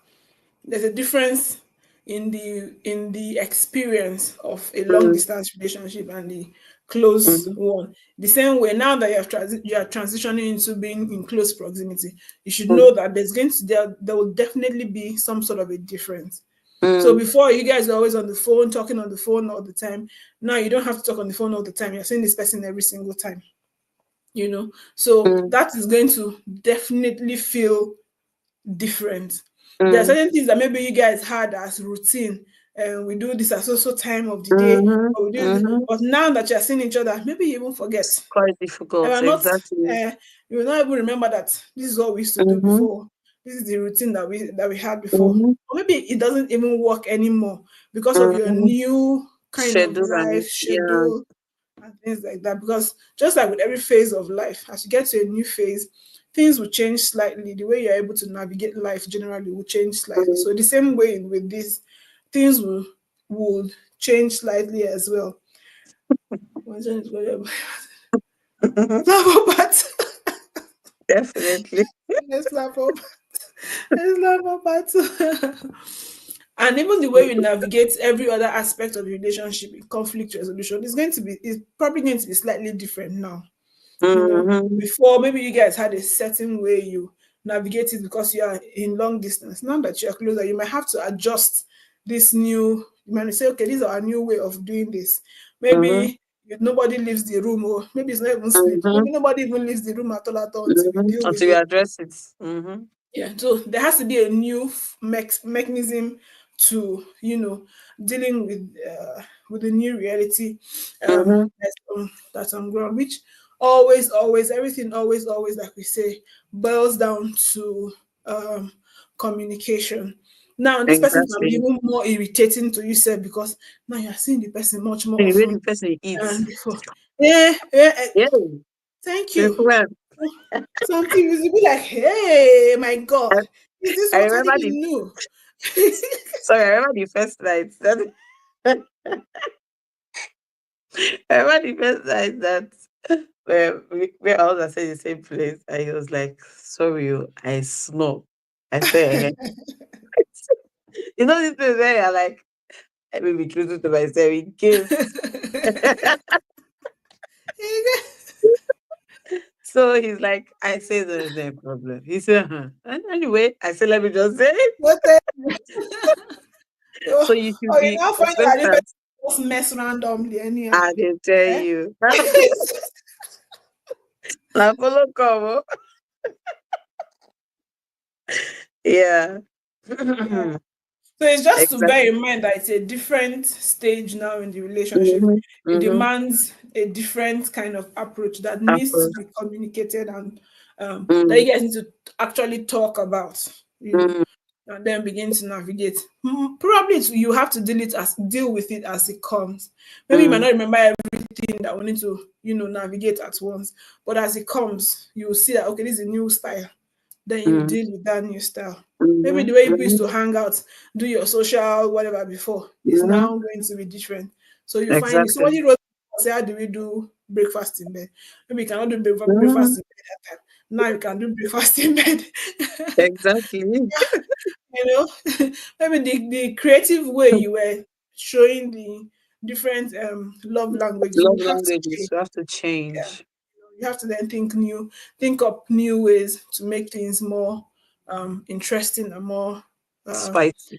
there's a difference in the experience of a long Mm, distance relationship and the close mhm, one. The same way now that you are transitioning into being in close proximity, you should mm, know that there will definitely be some sort of a difference. So mm, before, you guys are always on the phone, talking on the phone all the time. Now you don't have to talk on the phone all the time. You're seeing this person every single time. So mm, that is going to definitely feel different. There are mm, certain things that maybe you guys had as routine, and we do this at so time of the day, mhm, or we do this. mhm. But now that you're seeing each other, maybe you even forget. It's quite And difficult, we're not, exactly. uh, you will not even remember that this is what we used to do Mhm, before. This is the routine that we had before. mhm, Or maybe it doesn't even work anymore because of your mhm. new kind of Schedule life and yeah. schedule and things like that. Because just like with every phase of life, as you get to a new phase, things will change slightly. The way you're able to navigate life generally will change slightly. Mm. So the same way with this, things will change slightly as well. Definitely. Let's laugh up. Let's laugh about and even the way Mm, you navigate every other aspect of the relationship in conflict resolution is probably going to be slightly different now. mhm, Before maybe you guys had a certain way you navigate it because you are in long distance. Now that you're closer, you might have to adjust this new. You might say, okay, this is our new way of doing this. mhm, Maybe if nobody leaves the room, or maybe it's not even sleep. mhm, Maybe nobody even leaves the room at all until we mhm. deal with Until we it. address it. Mhm, Yeah, so there has to be a new mechanism to dealing with the new reality mhm, that's on ground, which always everything always like we say boils down to um communication. Now this person can be exactly. even more irritating to you, sir, because now you're seeing the person much more The way often the person than eats. before. Yeah, yeah, Yeah. thank Since you. when? Something is be like, hey, my I, God, is this I what I remember didn't the know? sorry, I remember the first night. I remember the first night that where I was at the same place. I was like, sorry, I snore. I say, this place where you're like, I may be true to myself in case. So he's like, I say there's no problem. He said, huh. And anyway, I said, let me just say it. What the- So oh, you should oh, you be now find that this consistent. person just mess randomly anyhow. I can tell Eh? you. Now follow come. Yeah. Yeah. So it's just to bear Exactly. in mind that it's a different stage now in the relationship. Mm-hmm. It Mm-hmm. demands a different kind of approach that needs to Apple. be communicated and that Mm, you guys need to actually talk about, mm, and then begin to navigate. Probably you have to deal with it as it comes. Maybe you might mm, not remember everything that we need to, navigate at once, but as it comes, you will see that okay, this is a new style. Then you mm, deal with that new style. Maybe the mhm, way you used mhm, to hang out, do your social whatever before is mhm. now going to be different. So you find it. Exactly. Somebody wrote, say, how do we do breakfast in bed? Maybe you cannot do breakfast Mhm. in bed that time. Now you can do breakfast in bed. Exactly. you know, maybe the creative way you were showing the different love languages Love will have to languages change. we have to Yeah. change. You have to then think up new ways to make things more interesting and uh, Spicy.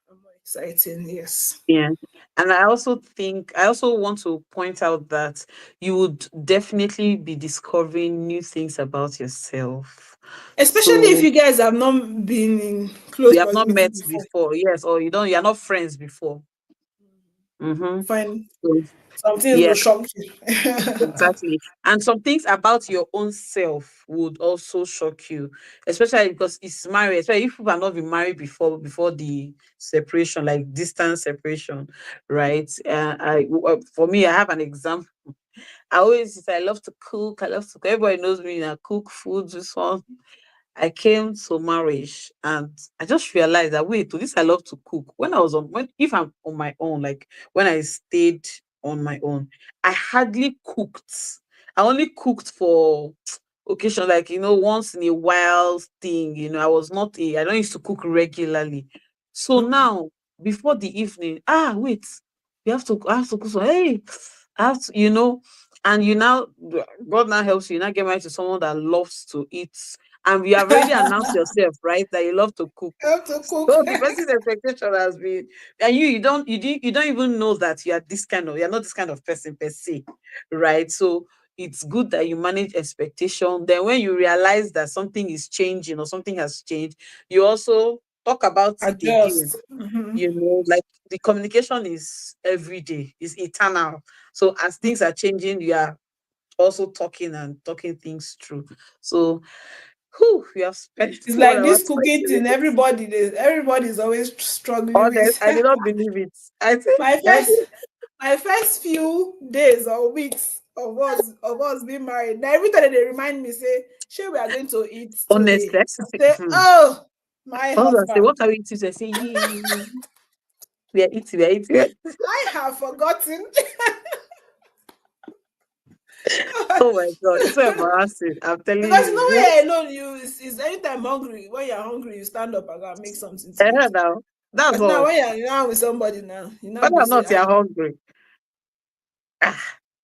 more exciting. Yes. Yeah. And I also want to point out that you would definitely be discovering new things about yourself. Especially if So you guys have not been in we close have not proximity met before. before, yes, or you're not friends before. Mm-hmm. Fine. So, Some things yeah. will shock you. Exactly. And some things about your own self would also shock you, especially because it's marriage. Especially if people have not been married before the separation, like distance separation, right? For me, I have an example. I love to cook. I love to cook. Everybody knows me. I cook food, this one. I came to marriage and I just realized that wait, to this I love to cook. When I was on when if I'm on my own, like when I stayed on my own, I hardly cooked. I only cooked for occasion, like once in a while thing. I was not a I don't used to cook regularly. So Mm. now before the evening, wait, I have to cook. So hey, I have to, and you now God now helps you, now get married to someone that loves to eat, and you have already announced yourself, right, that you love to cook. How to cook. So the person's expectation has been, and you don't even know that you're not this kind of person per se, right? So it's good that you manage expectation. Then when you realize that something is changing or something has changed, you also talk about it again. Adjust. Hmm. Like the communication is every day, is eternal. So as things are changing, you are also talking and talking things through. So we have spent It's one like hour this 20 cooking thing. minutes. Everybody is always struggling Honest, with. I did not believe it. I think my I first did. my first few days or weeks of us being married. Now every time they remind me, say, "Sure, we are going to eat Honestly, today." I I say, say, "Oh, my my husband say, husband, "What are we eating?" I say, "Yeah, we are eating, we are eating." I have forgotten." Oh my god, it's so embarrassing. I'm telling Because you know you. when you're alone, is anytime hungry. When you're hungry, you stand up and go and make something to eat. Now, that's But now all. when you're now with somebody now, you now Whether go or say, not you're hungry.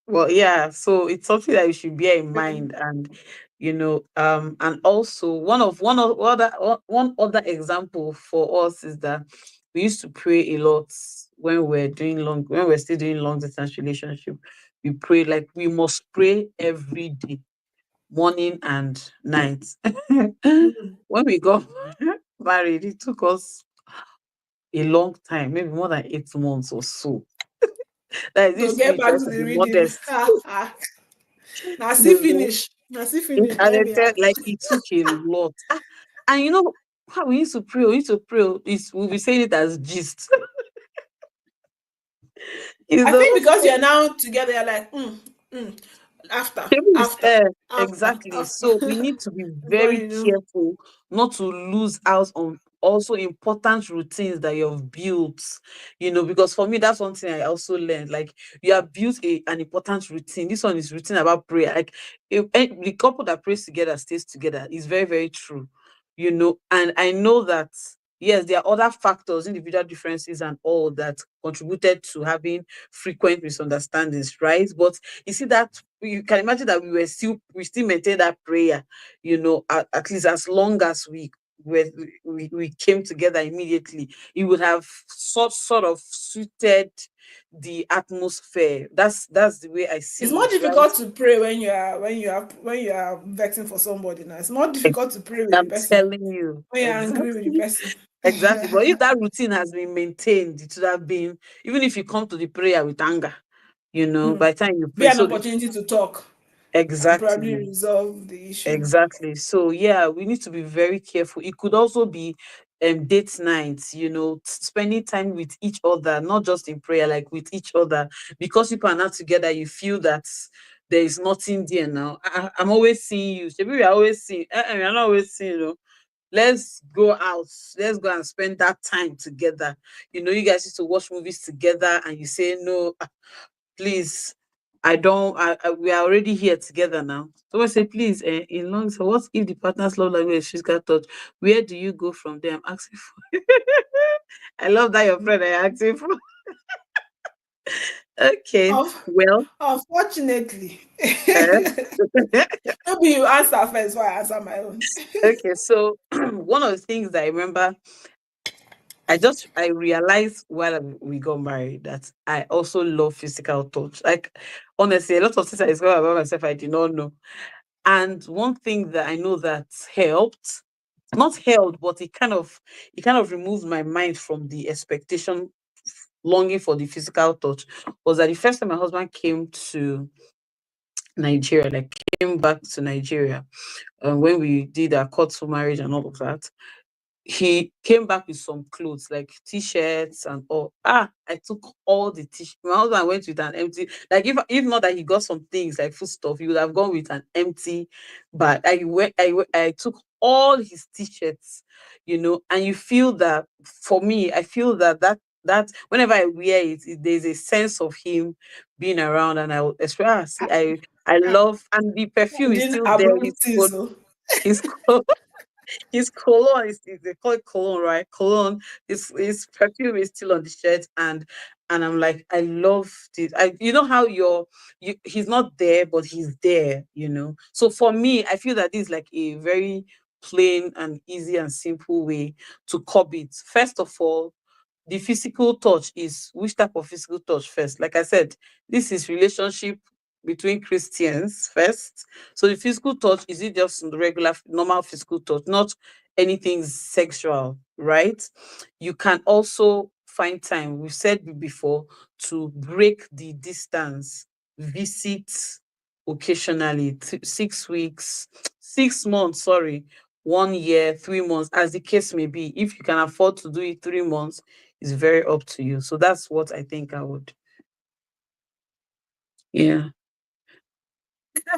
Well, yeah, so it's something that you should bear in mm, mind, and also one other example for us is that we used to pray a lot when we're still doing long distance relationship. We pray, like we must pray every day, morning and night. mm, When we got married, it took us a long time, maybe more than 8 months or so. That is to this get me back trying to to the be reading. modest. Now see you know finish. Now see finish. And Now I be said, happy. like, it took a lot. And how we used to pray, we'll be saying it as gist. you I know, think because you're now together, you're like, mm, after, Table is after, after, exactly. So we after. need to be Before very you know. careful not to lose out on also important routines that you've built. Because for me, that's one thing I also learned. Like, you have built an important routine. This one is routine about prayer. Like, the couple that prays together stays together is very, very true. And I know that yes, there are other factors, individual differences and all that contributed to having frequent misunderstandings, right? But you see that you can imagine that we still maintain that prayer, at least as long as were we came together immediately. It would have sort of suited the atmosphere. That's the way I It's see more it, right? difficult to pray when you are vexing for somebody now. It's more Ex- difficult to pray with the I'm person telling you, when you're angry with the exactly. person. Exactly. But if that routine has been maintained, it should have been, even if you come to the prayer with anger, Mm. by the time you Be pray. an So opportunity to talk and probably exactly. resolve the issue. Exactly. So yeah, we need to be very careful. It could also be date nights, spending time with each other, not just in prayer, like with each other. Because people are not together, you feel that there is nothing there now. I'm always seeing you. Maybe we are always seeing, we're not always seeing, let's go out, let's go and spend that time together. You guys used to watch movies together and you say no, please, I don't we are already here together now. So I say, please, in long, so what if the partner's love language is physical touch? Where do you go from there? I'm asking for I love that your friend are asking for. Okay, Of, well, unfortunately, uh, maybe you answer first before I answer my own. okay, so one of the things that I remember, I realized while we got married that I also love physical touch. Like, honestly, a lot of things I discovered about myself I did not know. And one thing that I know that helped, not helped, but it kind of removed my mind from the expectation, longing for the physical touch, was that the first time my husband came to Nigeria, like came back to Nigeria, when we did our court for marriage and all of that, he came back with some clothes like t-shirts and all. I took all the t-shirts. My husband went with an empty, like, if not that he got some things like food stuff, he would have gone with an empty bag. I took all his t-shirts, and you feel that, for me, I feel that whenever I wear it, there's a sense of him being around, and I would express, see, I love, and the perfume is Din still there. abrutis. His his cologne is they call it cologne, right? Cologne, his perfume is still on the shirt, and I'm like, I love this. You know how he's not there, but he's there. So for me, I feel that this is like a very plain and easy and simple way to curb it. First of all, the physical touch is which type of physical touch first? Like I said, this is relationship between Christians first. So the physical touch, is it just the regular normal physical touch, not anything sexual, right? You can also find time, we've said before, to break the distance, visit occasionally, 6 weeks, 6 months, sorry, 1 year, 3 months, as the case may be. If you can afford to do it 3 months, it's very up to you. So that's what I think I would. Yeah.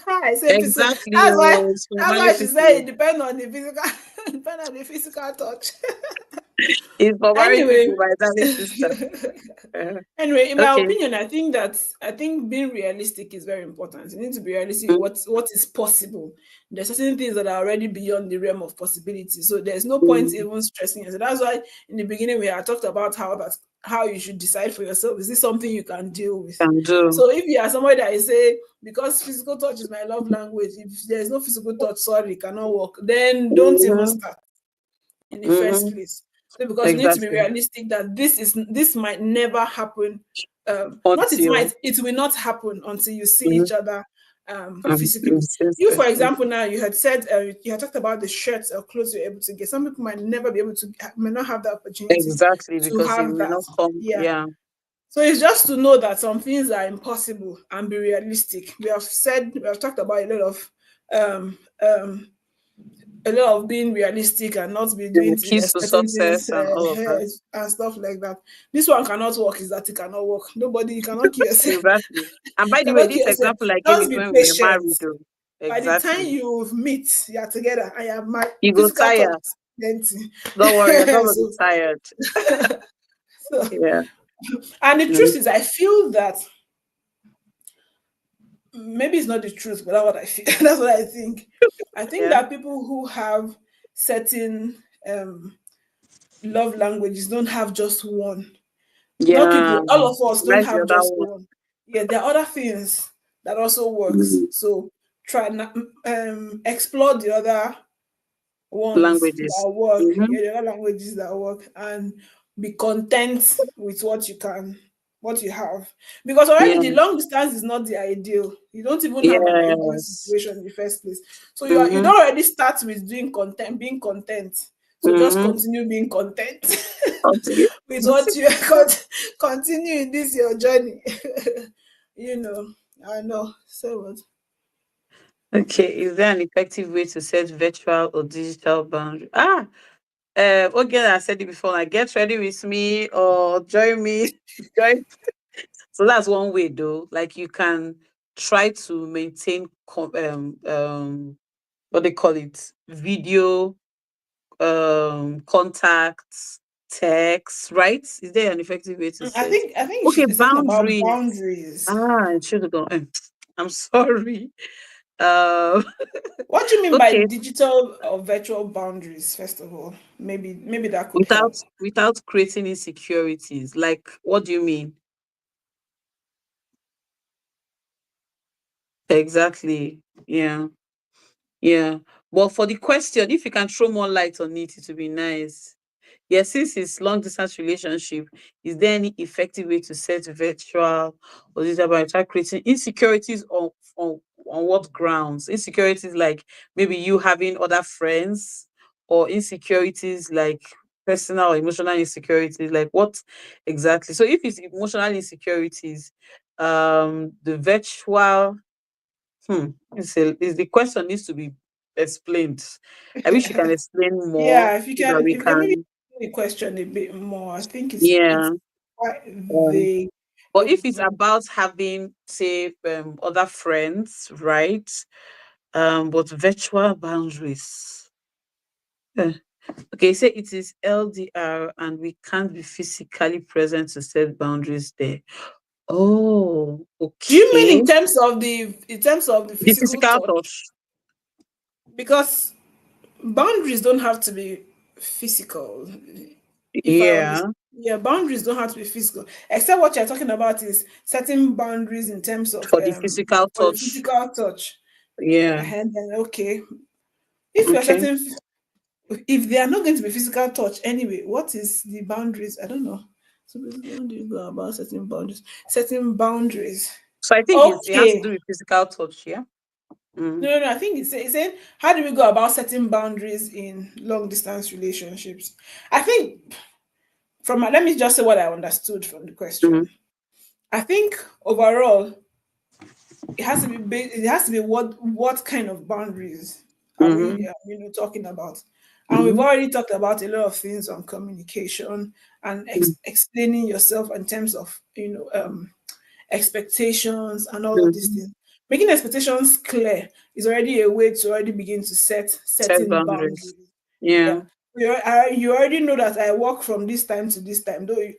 I say physical. Exactly. Oh, it's for That's married why she said people. it depends on the physical depend on the physical touch. It's for married Anyway. people, my darling sister. Uh, Anyway, in my okay. opinion, I think being realistic is very important. You need to be realistic with Mm, what is possible. There's certain things that are already beyond the realm of possibility. So there's no point mm, even stressing it. So that's why in the beginning we had talked about how you should decide for yourself. Is this something you can deal with? can do. So if you are somebody that is say, because physical touch is my love language, if there's no physical touch, sorry, it cannot work, then don't even Hmm. start in the first Hmm. place. So because you need to be Exactly. realistic that this might never happen. Not it Until. might, it will not happen until you see Mm-hmm. each other physically. Since You, for person. example, now you had said you had talked about the shirts or clothes you're able to get. Some people might never be able to, might not have the opportunity Exactly, to because it have may that. not come. Yeah. Yeah. So it's just to know that some things are impossible and be realistic. We have talked about um, um, a lot of being realistic and not be The doing keys to certain things success and all of that. and stuff like that. This one cannot work is that it cannot work. Nobody, you cannot kill yourself. Exactly. And by You the way, cannot kill this yourself. example I gave Just is be when we were patient. married, though. By the time Exactly. you meet, you are together, and you have my You go physical touch tire. is plenty. Don't worry, you're not gonna be so, tired. so, Yeah. and the Mm, truth is, I feel that maybe it's not the truth, but that's what I feel. That's what I think. I think yeah. that people who have certain love languages don't have just one. Not Yeah. people, all of us don't Where's the have other just one? one. Yeah, there are other things that also works. Mm, So explore the other ones languages. that work, Mm-hmm. yeah, the other languages that work, and be content with what you have. Because already Yeah. the long distance is not the ideal. You don't even have an ideal Yes. situation in the first place. So you Mm-hmm. don't already start with being content. So just Mm-hmm. continue being content Okay. with what you continue in this your journey. you know, I know. So what? Okay. Is there an effective way to set virtual or digital boundary? Okay, I said it before. Like, get ready with me or join me. Join. So that's one way, though. Like, you can try to maintain what they call it, video contacts, text, right? Is there an effective way to set? I think Okay, it's talking about boundaries. boundaries. I should have gone. I'm sorry. Uh, What do you mean by okay, digital or virtual boundaries? First of all, maybe that could without help. without creating insecurities. Like, what do you mean? Exactly. Yeah. Yeah. But for the question, if you can throw more light on it, it would be nice. Yes, since it's long distance relationship, is there any effective way to set virtual or digital boundary without creating insecurities on what grounds? Insecurities like maybe you having other friends, or insecurities like personal or emotional insecurities, like what exactly? So if it's emotional insecurities, the virtual is the question needs to be explained. I wish you can explain more Yeah, so that we if you can maybe can. explain the question a bit more. I think it's Yeah. quite Um, vague. but if it's Maybe about having, say, other friends, right? But virtual boundaries. Uh, Okay, say it is LDR and we can't be physically present to set boundaries there. Oh, Do you mean okay. in terms of the The physical physical touch? touch. Because boundaries don't have to be physical. If I Yeah, understand, yeah, boundaries don't have to be physical. Except what you're talking about is setting boundaries in terms of for the physical for the touch. physical touch. Yeah. And then okay, if you're Okay. setting, if they are not going to be physical touch anyway, what is the boundaries? I don't know. So basically, how do you go about setting boundaries? Setting boundaries. So I think it has to Okay. do with physical touch. Yeah. Mm. No, no, no. I think it's saying how do we go about setting boundaries in long distance relationships? I think let me just say what I understood from the Mm. question. I think overall it has to be what kind of boundaries are we Mm-hmm. talking about, and we've Mm-hmm. already talked about a lot of things on communication and explaining yourself in terms of expectations and all of these Mm-hmm. things. Making expectations clear is already a way to already begin to set Set certain boundaries. boundaries. Yeah. Yeah. You already know that I work from this time to this time, though it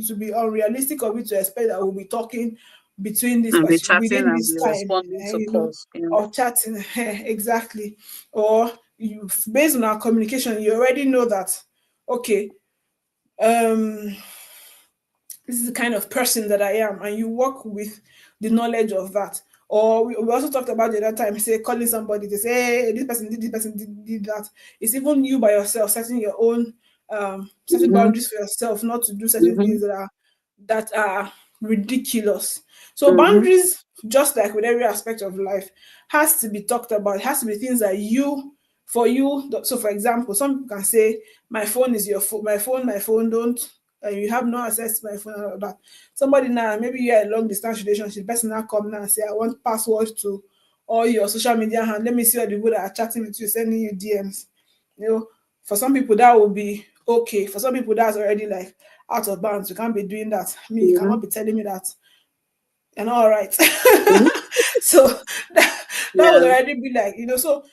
will be unrealistic of you to expect that we'll be talking between this And be particular chatting within and this be time, responding to calls. Yeah. or chatting, exactly. Or you, based on our communication, you already know that, okay, um, this is the kind of person that I am, and you work with the knowledge of that. Or we also talked about the other time, say calling somebody to say, hey, this person did that. It's even you by yourself setting your own setting Mm-hmm. boundaries for yourself, not to do certain Mm-hmm. things that are ridiculous. So Mm-hmm. boundaries, just like with every aspect of life, has to be talked about. It has to be things that you for you. So for example, some people can say, my phone is your phone, my phone, don't you have no access to my phone and all that. Somebody now, maybe you're a long distance relationship, person now come now and say, I want password to all your social media hand. Let me see what the people that are chatting with you, sending you DMs. You know, for some people that will be okay. For some people that's already like out of bounds. You can't be doing that. I mean, you Mm-hmm. cannot be telling me that you're not all right. Mm-hmm. So that would Yeah. already be like, so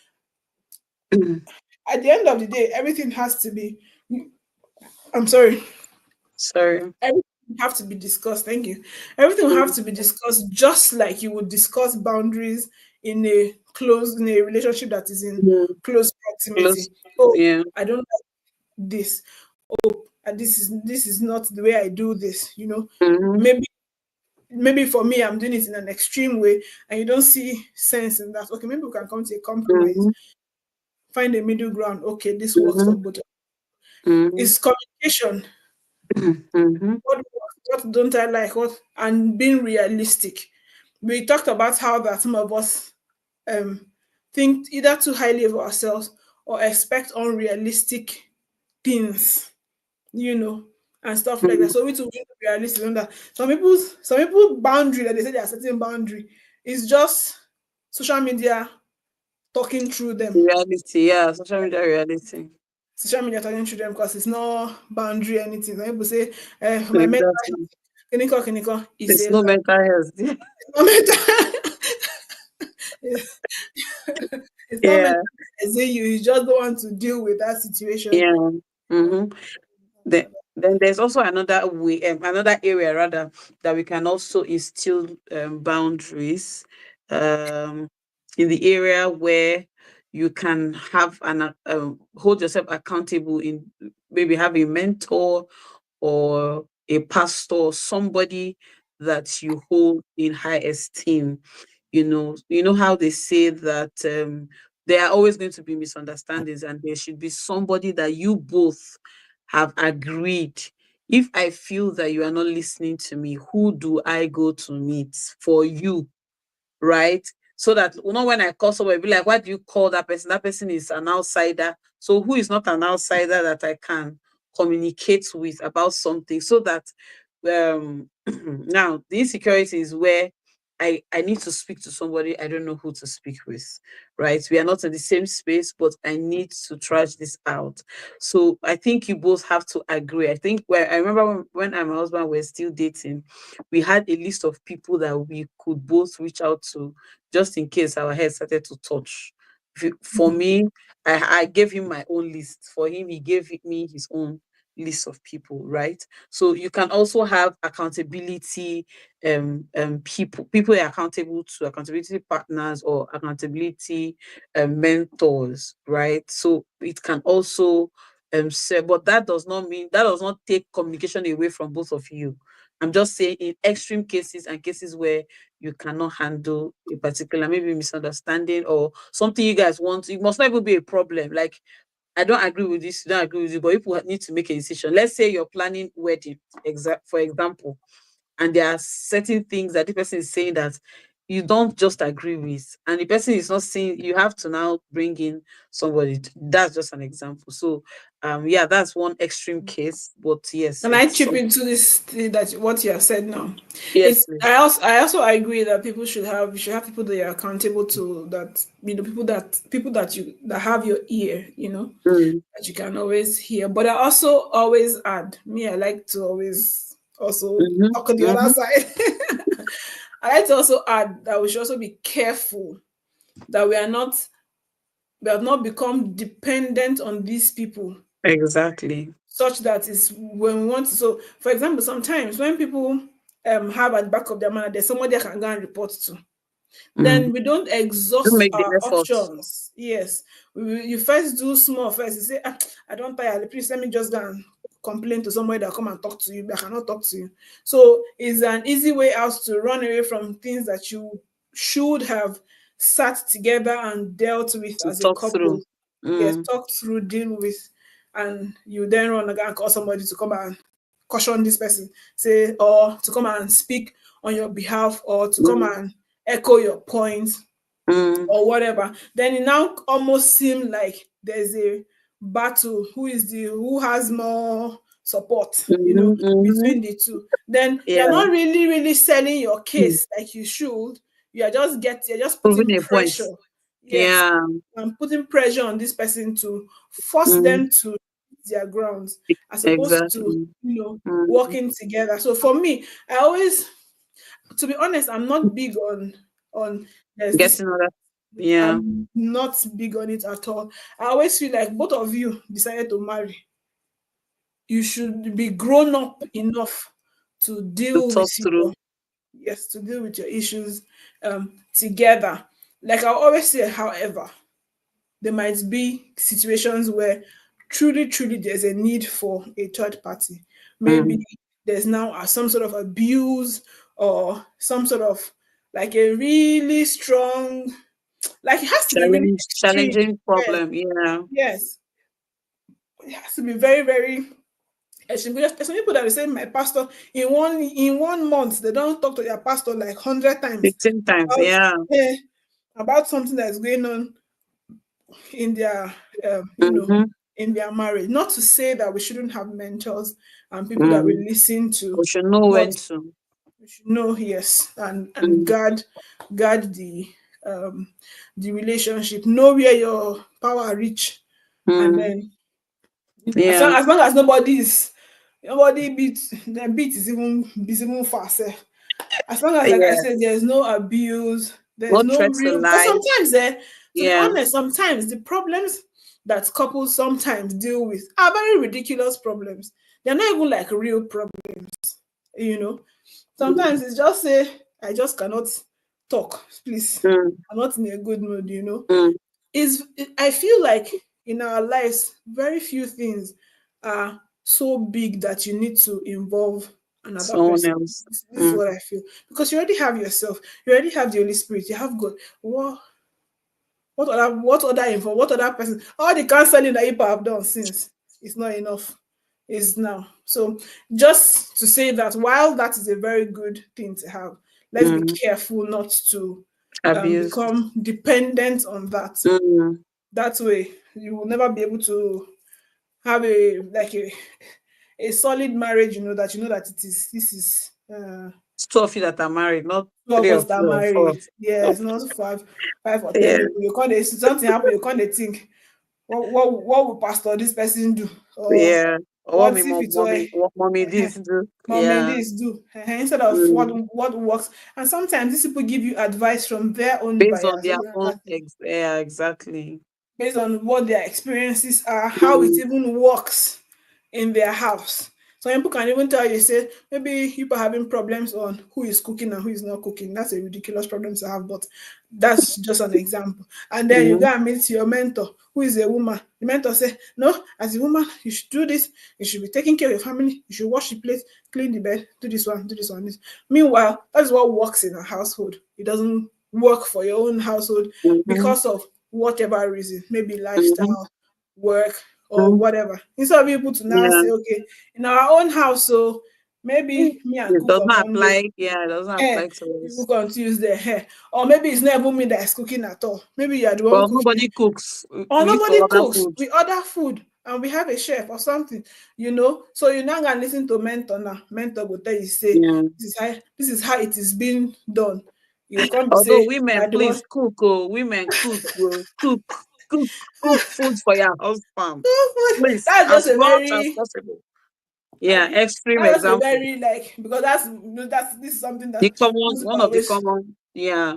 at the end of the day, everything has to be, I'm sorry, Sorry. everything have to be discussed. Thank you. Everything will have Mm-hmm. to be discussed just like you would discuss boundaries in a relationship that is in close Close. proximity. Oh, Yeah. I don't like this. And this is not the way I do this. Mm-hmm. Maybe for me I'm doing it in an extreme way, and you don't see sense in that. Okay, maybe we can come to a compromise, Mm-hmm. find a middle ground. Okay, this works Mm-hmm. for both. Mm-hmm. It's communication. Mm-hmm. What don't I like? What and being realistic. We talked about how that some of us um think either too highly of ourselves or expect unrealistic things, and stuff like that. So we to be realistic on that. Some people boundary that they say they are setting boundary is just social media talking through them. Reality. Yeah. Social media reality. Social media talking through them because it's no boundary anything. Some people say, for my mental Exactly. clinical is It's a no lie. mental health. It's not mental. It's not mental. Yeah. I say you just don't want to deal with that situation. Yeah. Mm-hmm. Then there's also another way, another area rather, that we can also instill boundaries, um, in the area where you can have hold yourself accountable, in maybe have a mentor or a pastor, somebody that you hold in high esteem. You know how they say that there are always going to be misunderstandings, and there should be somebody that you both have agreed. If I feel that you are not listening to me, who do I go to meet for you, right? So that when I call somebody, be like, why do you call that person? That person is an outsider. So who is not an outsider that I can communicate with about something, so that now the insecurity is where I need to speak to somebody. I don't know who to speak with, right? We are not in the same space, but I need to trash this out. So I think you both have to agree. I think I remember when I and my husband were still dating, we had a list of people that we could both reach out to, just in case our head started to touch For me, I gave him my own list. For him, he gave me his own list of people, right? So you can also have accountability people you're accountable to, accountability partners or accountability mentors, right? So it can also say, but that does not mean, that does not take communication away from both of you. I'm just saying in extreme cases and cases where you cannot handle a particular maybe misunderstanding or something you guys want, it must not even be a problem. Like, I don't agree with this, you don't agree with it, but people need to make a decision. Let's say you're planning wedding, for example, and there are certain things that the person is saying that you don't just agree with, and the person is not saying, you have to now bring in somebody. That's just an example. So, yeah, that's one extreme case, but yes, Can I it's chip some, into this thing that what you have said now? yes, It's please. I also agree that people should have, you should have people that you're accountable to, that people that you that have your ear, Mm, that you can always hear. But I also always add, me, I like to always also mm-hmm, talk on the other mm-hmm, side. I like to also add that we should also be careful that we have not become dependent on these people, exactly. such that is when we want to. So, for example, sometimes when people have at the back of their mind there's somebody I can go and report to, Mm. then we don't Do exhaust make the our effort. options. Yes, you first do small first. You say, I don't tire. Please let me just go and complain to somebody that come and talk to you. But I cannot talk to you. So it's an easy way out to run away from things that you should have sat together and dealt with To as a talk couple. through. Yes, Mm, talk through, deal with, and you then run again and call somebody to come and caution this person, say, or to come and speak on your behalf, or to come mm, and echo your points mm, or whatever. Then it now almost seems like there's a battle, who has more support, mm, mm. between the two. Then you're Yeah. not really really selling your Mm. case like you should. You're just putting Proving a point. pressure. Yes, Yeah. and putting pressure on this person to force Mm, them to their grounds, as opposed to exactly. Mm. working together. So for me, I always, to be honest, I'm not big on there's this. Getting all that. Yeah. I'm not big on it at all. I always feel like both of you decided to marry, you should be grown up enough to To deal with talk your, through. yes, to deal with your issues together. Like I always say, however, there might be situations where truly, truly there's a need for a third party. Maybe Mm. there's now some sort of abuse, or some sort of like a really strong, like it has to be really extreme. Challenging Yes, problem. Yeah. yes. It has to be very, very extreme. Because there's some people that will say, my pastor, in one month, they don't talk to their pastor like 100 times 15 times. about Yeah. eh, about something that's going on in their Mm-hmm. in their marriage. Not to say that we shouldn't have mentors and people that we Mm. listen to, We should know but when to. we should know, yes, and Mm. guard um the relationship. Know where your power reach, and Mm. then Yeah. as long as nobody beats, the beat is even faster. As long as, like I Yeah. said, there's no abuse, there's No no threats to real, because life. sometimes to be Yeah. honest, sometimes the problems that couples sometimes deal with are very ridiculous problems. They're not even like real problems, you know. Mm. Sometimes it's just say, I just cannot talk, please. Mm. I'm not in a good mood. Mm. I feel like in our lives, very few things are so big that you need to involve another Someone person. else. This is Mm. what I feel. Because you already have yourself, you already have the Holy Spirit, you have God. What other info, what other person, all the counseling that people have done since, it's not enough. Is now. So just to say that while that is a very good thing to have, let's be Mm. careful not to Abuse. become dependent on that. Mm. That way you will never be able to have a solid marriage, that it is, this is It's two of you that are married, not two of three us of that are you or four. married. Yes, not five or ten Yeah. people. You can't, something happen, you can't think, what will pastor this person do, or Yeah. Or what What me if mom, it were mommy, what mommy this do? mommy Yeah. this do instead of Mm. what works? And sometimes these people give you advice from their own Based on bias. their That's own another thing. yeah, exactly. Based on what their experiences are, how it Mm, even works in their house. Some people can even tell you, say, maybe people are having problems on who is cooking and who is not cooking. That's a ridiculous problem to have, but that's just an example. And then you mm, go and meet your mentor, who is a woman. The mentor say, no, as a woman, you should do this. You should be taking care of your family. You should wash the plate, clean the bed, do this one, this. Meanwhile, that's what works in a household. It doesn't work for your own household mhm, because of whatever reason, maybe mhm, lifestyle, work, or mhm. whatever. Instead of people to now Yeah. say, okay, in our own house, so Mm. maybe me and It cook does on not Monday, apply. Yeah, it doesn't hair, apply to you us. cook on Tuesday, hair. Or maybe it's not even me that is cooking at all. Maybe you're the one Well, cooking. nobody cooks. Or We used to nobody order cooks. food. We order food and we have a chef or something, So you're not gonna listen to mentor now. Mentor will tell you, say, Yeah. this is how it is being done. You come be Although say, women, you're the one. please cook. Oh, women cook. Oh, cook, cook food for your husband. Please, That's just as a much as very possible. Yeah, extreme that's just a example. very like because that's this is something The that common, most people one of the always common. Yeah,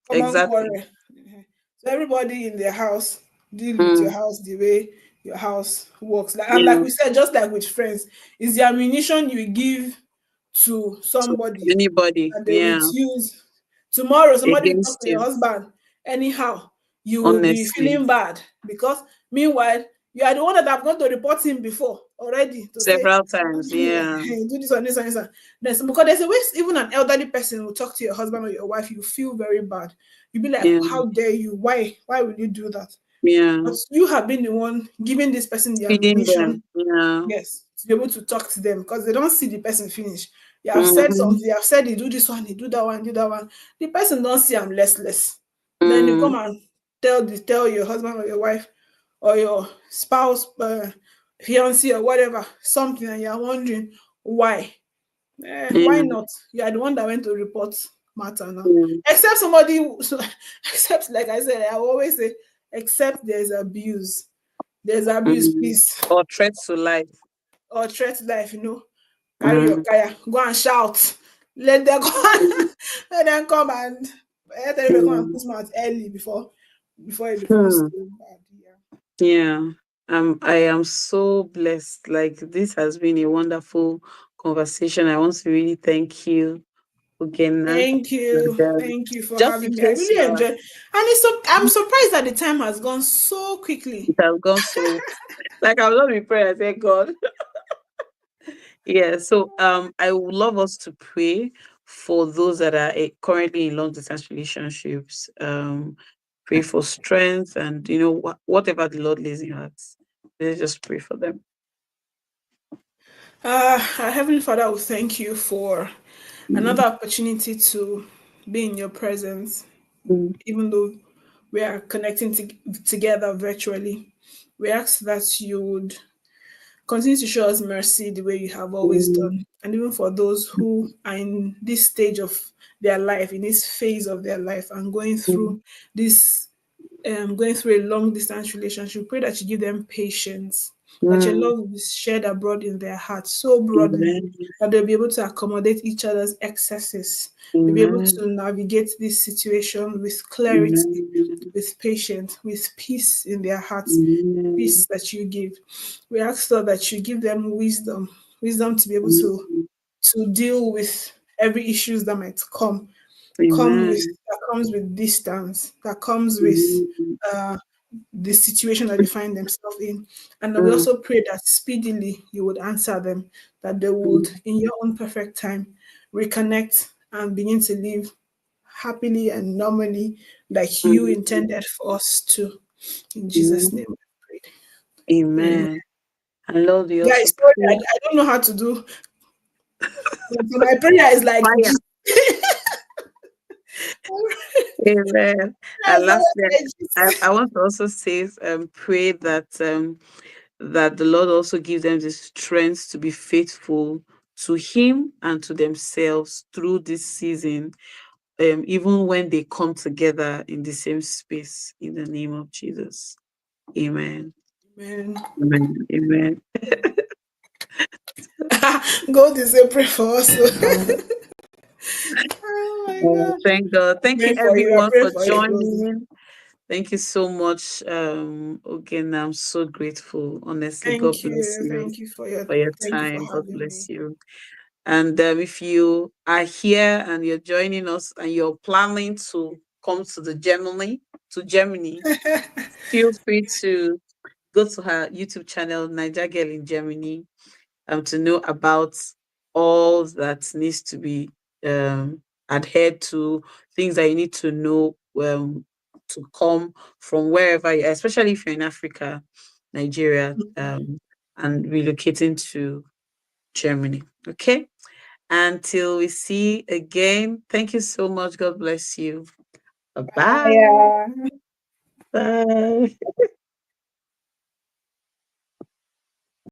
common exactly. quarrel. So everybody in their house deal with your Mm, house the way your house works. Like yeah. we said, just like with friends, is the ammunition you give to So somebody anybody, and they will yeah, use. Tomorrow, somebody will talk against to your you, husband anyhow. You will be honestly, feeling bad because meanwhile, you are the one that have gone to report him before already to say, several times. Yeah, do this one, this one, this one. Because there's a way even an elderly person will talk to your husband or your wife, you feel very bad. You'll be like, yeah, how dare you? Why will you do that? yeah. But you have been the one giving this person the Feeding ammunition. them. Yeah. Yes, to be able to talk to them because they don't see the person finish. You have said Mm-hmm. something, you have said you do this one, you do that one, do that one. The person don't see I'm less. Then you come Mm, and tell your husband or your wife or your spouse, fiancé or whatever, something, and you're wondering why. Why yeah, not? You are the one that went to report matter now. yeah. Except somebody, except like I said, I always say, except there's abuse. There's abuse, Mm. please, Or threats to life. or threat life, carry your Mm, kaya, go and shout. Let them come, let them come and let everybody come and mm, put mouth early before it becomes hmm. so bad. Yeah. Yeah. I am so blessed. Like this has been a wonderful conversation. I want to really thank you, Ugenna. And Thank you for just in having me. I case really enjoyed, and I'm surprised that the time has gone so it quickly. has gone so, like I was not in prayer, I said, God. Yeah, so I would love us to pray for those that are currently in long distance relationships. Pray for strength and whatever the Lord lays in your hearts. Let's just pray for them. Our Heavenly Father, we thank you for another Mm, opportunity to be in your presence, mm, even though we are connecting together virtually. We ask that you would continue to show us mercy the way you have always done. mm, And even for those who are in this stage of their life, in this phase of their life, and mm, this going through a long distance relationship, pray that you give them patience, that your mm. love will be shared abroad in their hearts so broadly Amen. that they'll be able to accommodate each other's excesses. They'll be able Amen. to navigate this situation with clarity, Amen. with patience, with peace in their hearts, Amen. peace that you give. We ask Lord that you give them wisdom to be able Amen. to deal with every issues that might Amen. that comes with distance, that comes with Amen. uh, the situation that they find themselves in. And we Mm, also pray that speedily you would answer them, that they would, mm, in your own perfect time, reconnect and begin to live happily and normally like you mm, intended for us to. In Jesus' mm. name, we pray. Amen. Amen. And Lord, we also Guys, sorry, pray. I don't know how to do. So my prayer is like Fire. Jesus. Amen. And That's lastly, like I want to also say, pray that the Lord also gives them the strength to be faithful to Him and to themselves through this season, even when they come together in the same space. In the name of Jesus, Amen. Amen. Amen. Amen. God is a pray for us. Oh, Oh my God. thank God. Thank you Pray for you. I everyone pray for for you, Rosie. joining. Thank you so much. Again, I'm so grateful. Honestly, God Thank bless you. you Thank you for your for your thank you for time. God having bless me. you. And if you are here and you're joining us and you're planning to come to Germany, feel free to go to her YouTube channel, NaijagirlinGermany, to know about all that needs to be adhered to, things that you need to know to come from wherever you are, especially if you're in Africa, Nigeria, and relocating to Germany. Okay. Until we see again, thank you so much. God bless you. Bye-bye. Bye. Bye.